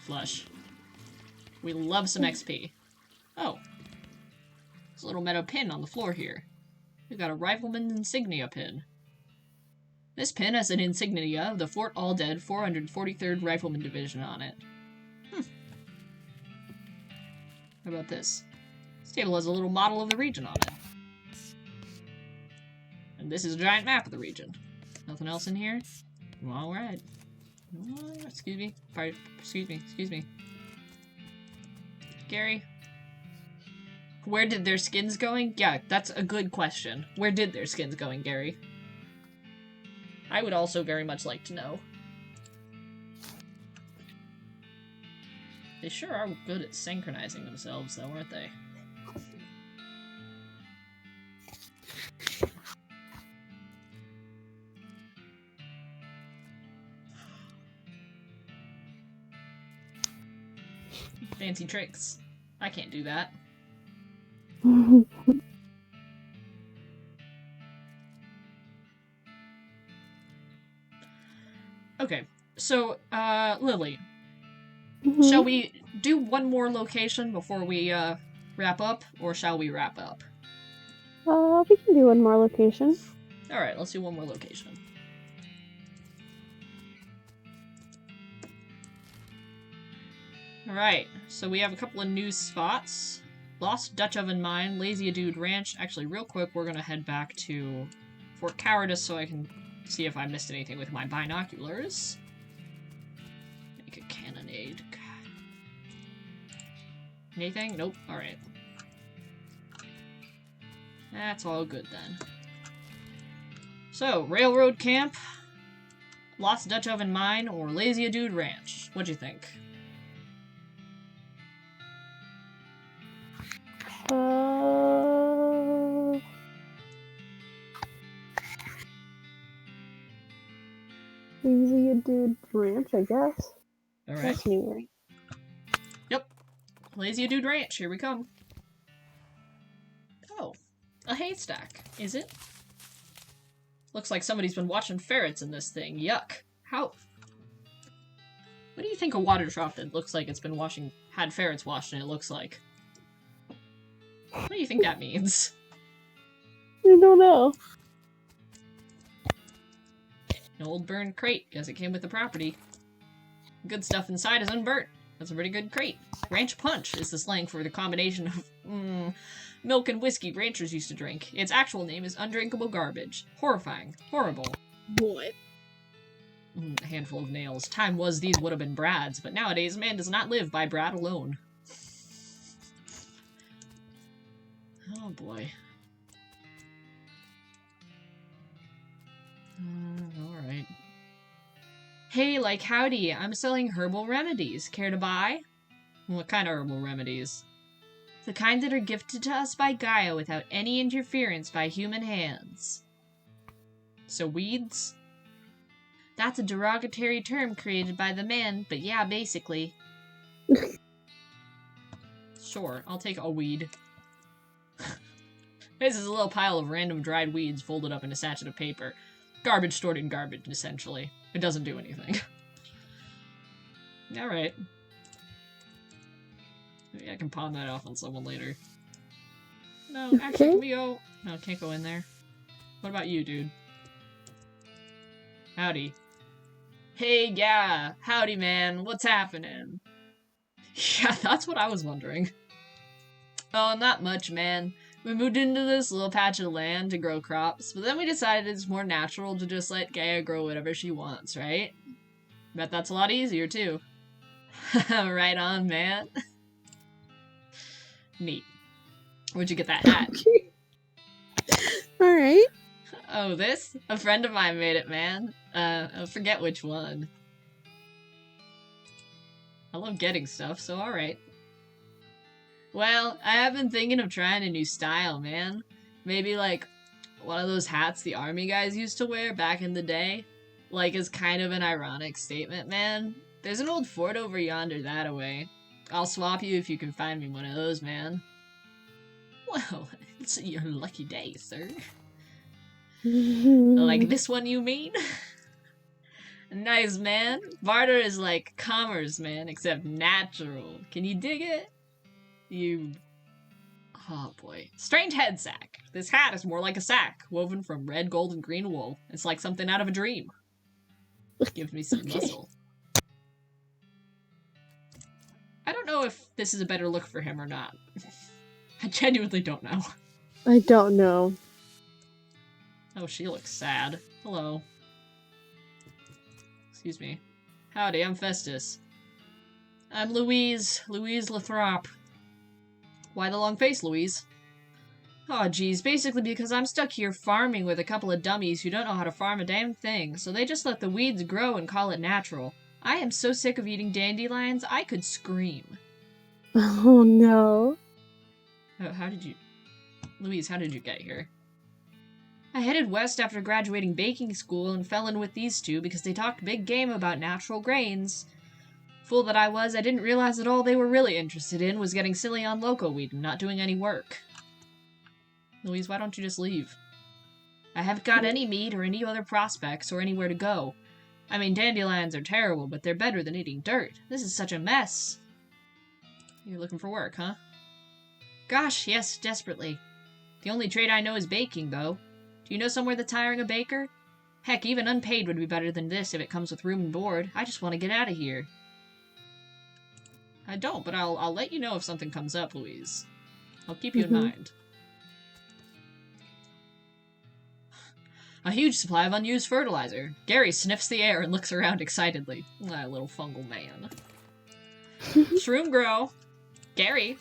Flush. We love some XP. Oh. There's a little metal pin on the floor here. We've got a Rifleman Insignia Pin. This pin has an insignia of the Fort All-Dead 443rd Rifleman Division on it. How about this? This table has a little model of the region on it. And this is a giant map of the region. Nothing else in here? Alright. Excuse me. Excuse me. Gary? Where did their skins going? Yeah, that's a good question. Where did their skins going, Gary? I would also very much like to know. They sure are good at synchronizing themselves, though, aren't they? Fancy tricks. I can't do that. Okay, so, Lily. Shall we do one more location before we, wrap up, or shall we wrap up? We can do one more location. Alright, let's do one more location. Alright, so we have a couple of new spots. Lost Dutch Oven Mine, Lazy Dude Ranch. Actually, real quick, we're gonna head back to Fort Cowardice so I can see if I missed anything with my binoculars. Make a cannonade. Anything? Nope. Alright. That's all good then. So, Railroad Camp, Lost Dutch Oven Mine, or Lazy Dude Ranch. What'd you think? Lazy Dude Ranch, I guess. Alright. That's new, right? Yep. Lazy Dude Ranch, here we come. Oh. A haystack, is it? Looks like somebody's been watching ferrets in this thing. Yuck. How? What do you think a water trough that looks like it's been had ferrets washed in it looks like? What do you think that means? I don't know. An old burned crate, guess it came with the property. Good stuff inside is unburnt. That's a pretty good crate. Ranch punch is the slang for the combination of milk and whiskey ranchers used to drink. Its actual name is undrinkable garbage. Horrifying. Horrible. What? A handful of nails. Time was these would have been Brad's, but nowadays man does not live by Brad alone. Oh boy. Alright. Hey, like howdy, I'm selling herbal remedies. Care to buy? What kind of herbal remedies? The kind that are gifted to us by Gaia without any interference by human hands. So weeds? That's a derogatory term created by the man, but yeah, basically. Sure, I'll take a weed. This is a little pile of random dried weeds folded up in a sachet of paper. Garbage stored in garbage, essentially. It doesn't do anything. Alright. Maybe I can pawn that off on someone later. No, actually, can we go... No, can't go in there. What about you, dude? Howdy. Hey, yeah. Howdy, man. What's happening? Yeah, that's what I was wondering. Oh, not much, man. We moved into this little patch of land to grow crops, but then we decided it's more natural to just let Gaia grow whatever she wants, right? Bet that's a lot easier, too. Right on, man. Neat. Where'd you get that hat? Alright. Oh, this? A friend of mine made it, man. I forget which one. I love getting stuff, so alright. Well, I have been thinking of trying a new style, man. Maybe, like, one of those hats the army guys used to wear back in the day. Like, as kind of an ironic statement, man. There's an old fort over yonder that-a-way. I'll swap you if you can find me one of those, man. Well, it's your lucky day, sir. Like this one, you mean? Nice, man. Barter is like commerce, man, except natural. Can you dig it? Oh boy. Strange head sack. This hat is more like a sack, woven from red, gold, and green wool. It's like something out of a dream. Gives me some muscle. I don't know if this is a better look for him or not. I genuinely don't know. I don't know. Oh, she looks sad. Hello. Excuse me. Howdy, I'm Festus. I'm Louise Lathrop. Why the long face, Louise? Aw, geez, basically because I'm stuck here farming with a couple of dummies who don't know how to farm a damn thing, so they just let the weeds grow and call it natural. I am so sick of eating dandelions, I could scream. Oh, no. How did you... Louise, how did you get here? I headed west after graduating baking school and fell in with these two because they talked big game about natural grains. Fool that I was, I didn't realize that all they were really interested in was getting silly on loco weed and not doing any work. Louise, why don't you just leave? I haven't got any meat or any other prospects or anywhere to go. I mean, dandelions are terrible, but they're better than eating dirt. This is such a mess. You're looking for work, huh? Gosh, yes, desperately. The only trade I know is baking, though. Do you know somewhere that's hiring a baker? Heck, even unpaid would be better than this if it comes with room and board. I just want to get out of here. I don't, but I'll let you know if something comes up, Louise. I'll keep you in mind. A huge supply of unused fertilizer. Gary sniffs the air and looks around excitedly. Ah, little fungal man. Shroom grow. Gary.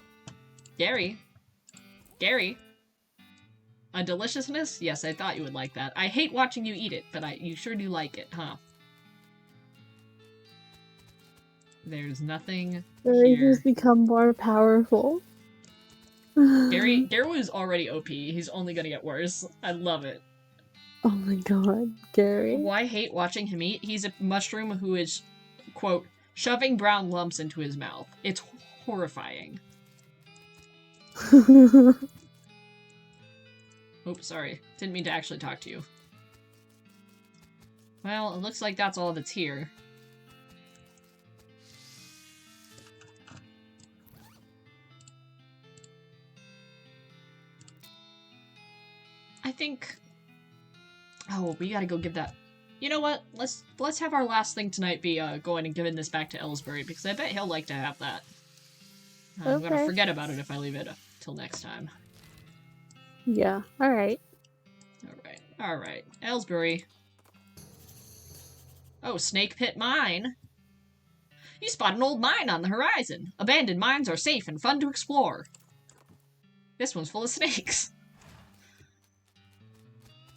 Gary. Gary. A deliciousness? Yes, I thought you would like that. I hate watching you eat it, but you sure do like it, huh? There's nothing Gary here. has become more powerful. Gary was already OP. He's only gonna get worse. I love it. Oh my god, Gary. Well, I hate watching him eat. He's a mushroom who is, quote, shoving brown lumps into his mouth. It's horrifying. Oops, sorry. Didn't mean to actually talk to you. Well, it looks like that's all that's here. I think... Oh, we gotta go give that... You know what? Let's have our last thing tonight be going and giving this back to Ellsbury, because I bet he'll like to have that. I'm gonna forget about it if I leave it till next time. Yeah, alright. Alright. Ellsbury. Oh, Snake Pit Mine! You spot an old mine on the horizon! Abandoned mines are safe and fun to explore! This one's full of snakes!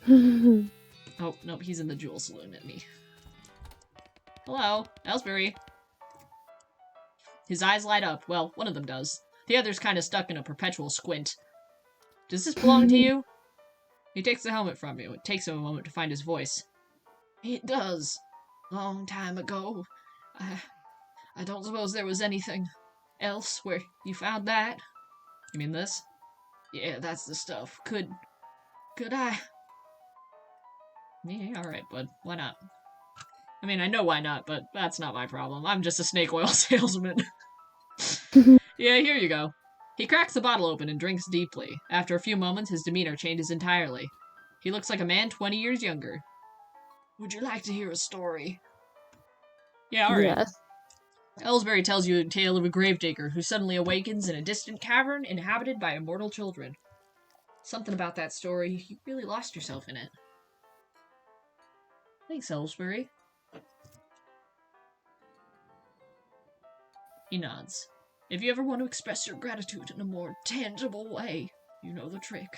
Oh, nope, he's in the jewel saloon at me. Hello, Ellsbury. His eyes light up. Well, one of them does. The other's kind of stuck in a perpetual squint. Does this belong to you? He takes the helmet from you. It takes him a moment to find his voice. It does. Long time ago. I don't suppose there was anything else where you found that. You mean this? Yeah, that's the stuff. Could I? Yeah, alright, bud. Why not? I mean, I know why not, but that's not my problem. I'm just a snake oil salesman. Yeah, here you go. He cracks the bottle open and drinks deeply. After a few moments, his demeanor changes entirely. He looks like a man 20 years younger. Would you like to hear a story? Yeah, alright. Yes. Ellsbury tells you a tale of a gravedigger who suddenly awakens in a distant cavern inhabited by immortal children. Something about that story, you really lost yourself in it. Thanks, Ellsbury. He nods. If you ever want to express your gratitude in a more tangible way, you know the trick.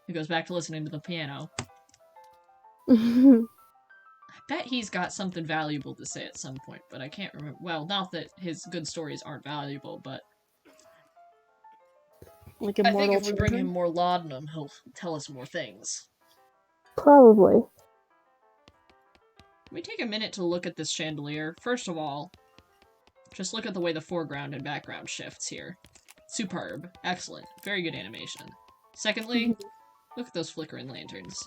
He goes back to listening to the piano. I bet he's got something valuable to say at some point, but I can't remember. Well, not that his good stories aren't valuable, but Like I think immortal if we bring him children? more laudanum, he'll tell us more things. Probably. Can we take a minute to look at this chandelier? First of all, just look at the way the foreground and background shifts here. Superb. Excellent. Very good animation. Secondly, look at those flickering lanterns.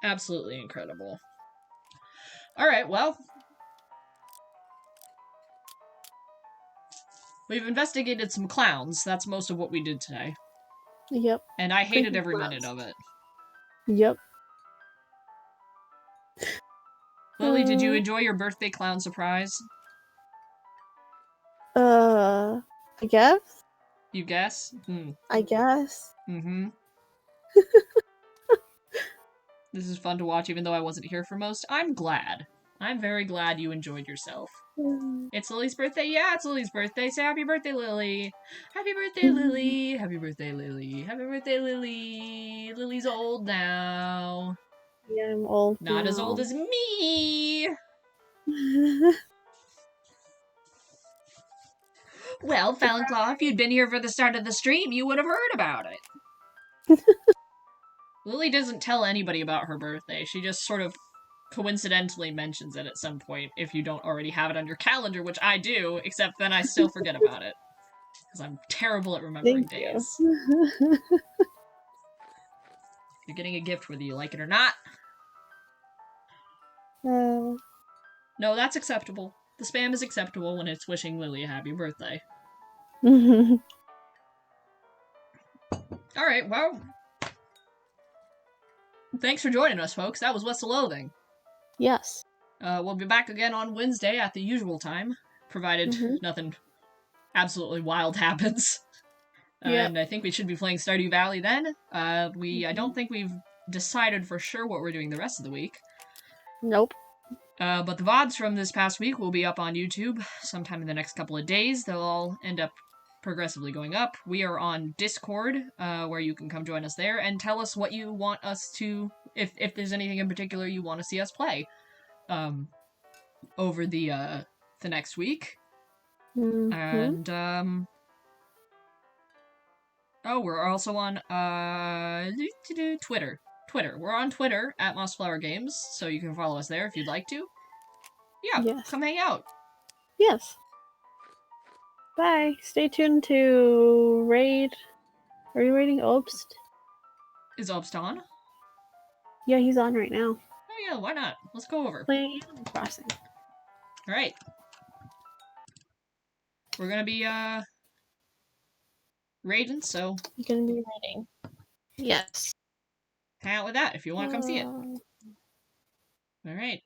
Absolutely incredible. Alright, well. We've investigated some clowns. That's most of what we did today. Yep. And I hated Creepy every clowns. minute of it. Yep. Lily, did you enjoy your birthday clown surprise? I guess? You guess? I guess. Mm-hmm. This is fun to watch even though I wasn't here for most. I'm glad. I'm very glad you enjoyed yourself. It's Lily's birthday? Yeah, it's Lily's birthday. Say happy birthday, Lily. Happy birthday, Lily. Happy birthday, Lily. Happy birthday, Lily. Lily's old now. Yeah, I'm old Not now. as old as me. Well, Fallon-Claw, if you'd been here for the start of the stream, you would have heard about it. Lily doesn't tell anybody about her birthday. She just sort of coincidentally mentions it at some point if you don't already have it on your calendar, which I do, except then I still forget about it. Because I'm terrible at remembering days. You're getting a gift whether you like it or not. No, that's acceptable. The spam is acceptable when it's wishing Lily a happy birthday. Alright, well. Thanks for joining us, folks. That was What's the Loathing. Yes. We'll be back again on Wednesday at the usual time, provided nothing absolutely wild happens. And I think we should be playing Stardew Valley then. I don't think we've decided for sure what we're doing the rest of the week. Nope. But the VODs from this past week will be up on YouTube sometime in the next couple of days. They'll all end up progressively going up. We are on Discord, where you can come join us there and tell us what you want us to, if there's anything in particular you want to see us play, over the next week. And, oh, we're also on, Twitter. We're on Twitter, at Mossflower Games, so you can follow us there if you'd like to. Yeah, come hang out. Yes. Bye. Stay tuned to raid. Are you raiding Obst? Is Obst on? Yeah, he's on right now. Oh yeah, why not? Let's go over. Playing Animal Crossing. Alright. We're gonna be, raiding, so... You're gonna be raiding. Yes. Hang out with that if you want to come see it. Alright.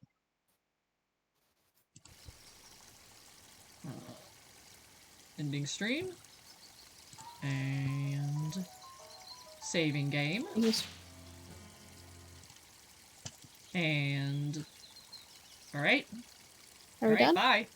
Ending stream. And... saving game. And... Alright. Are we done? Bye.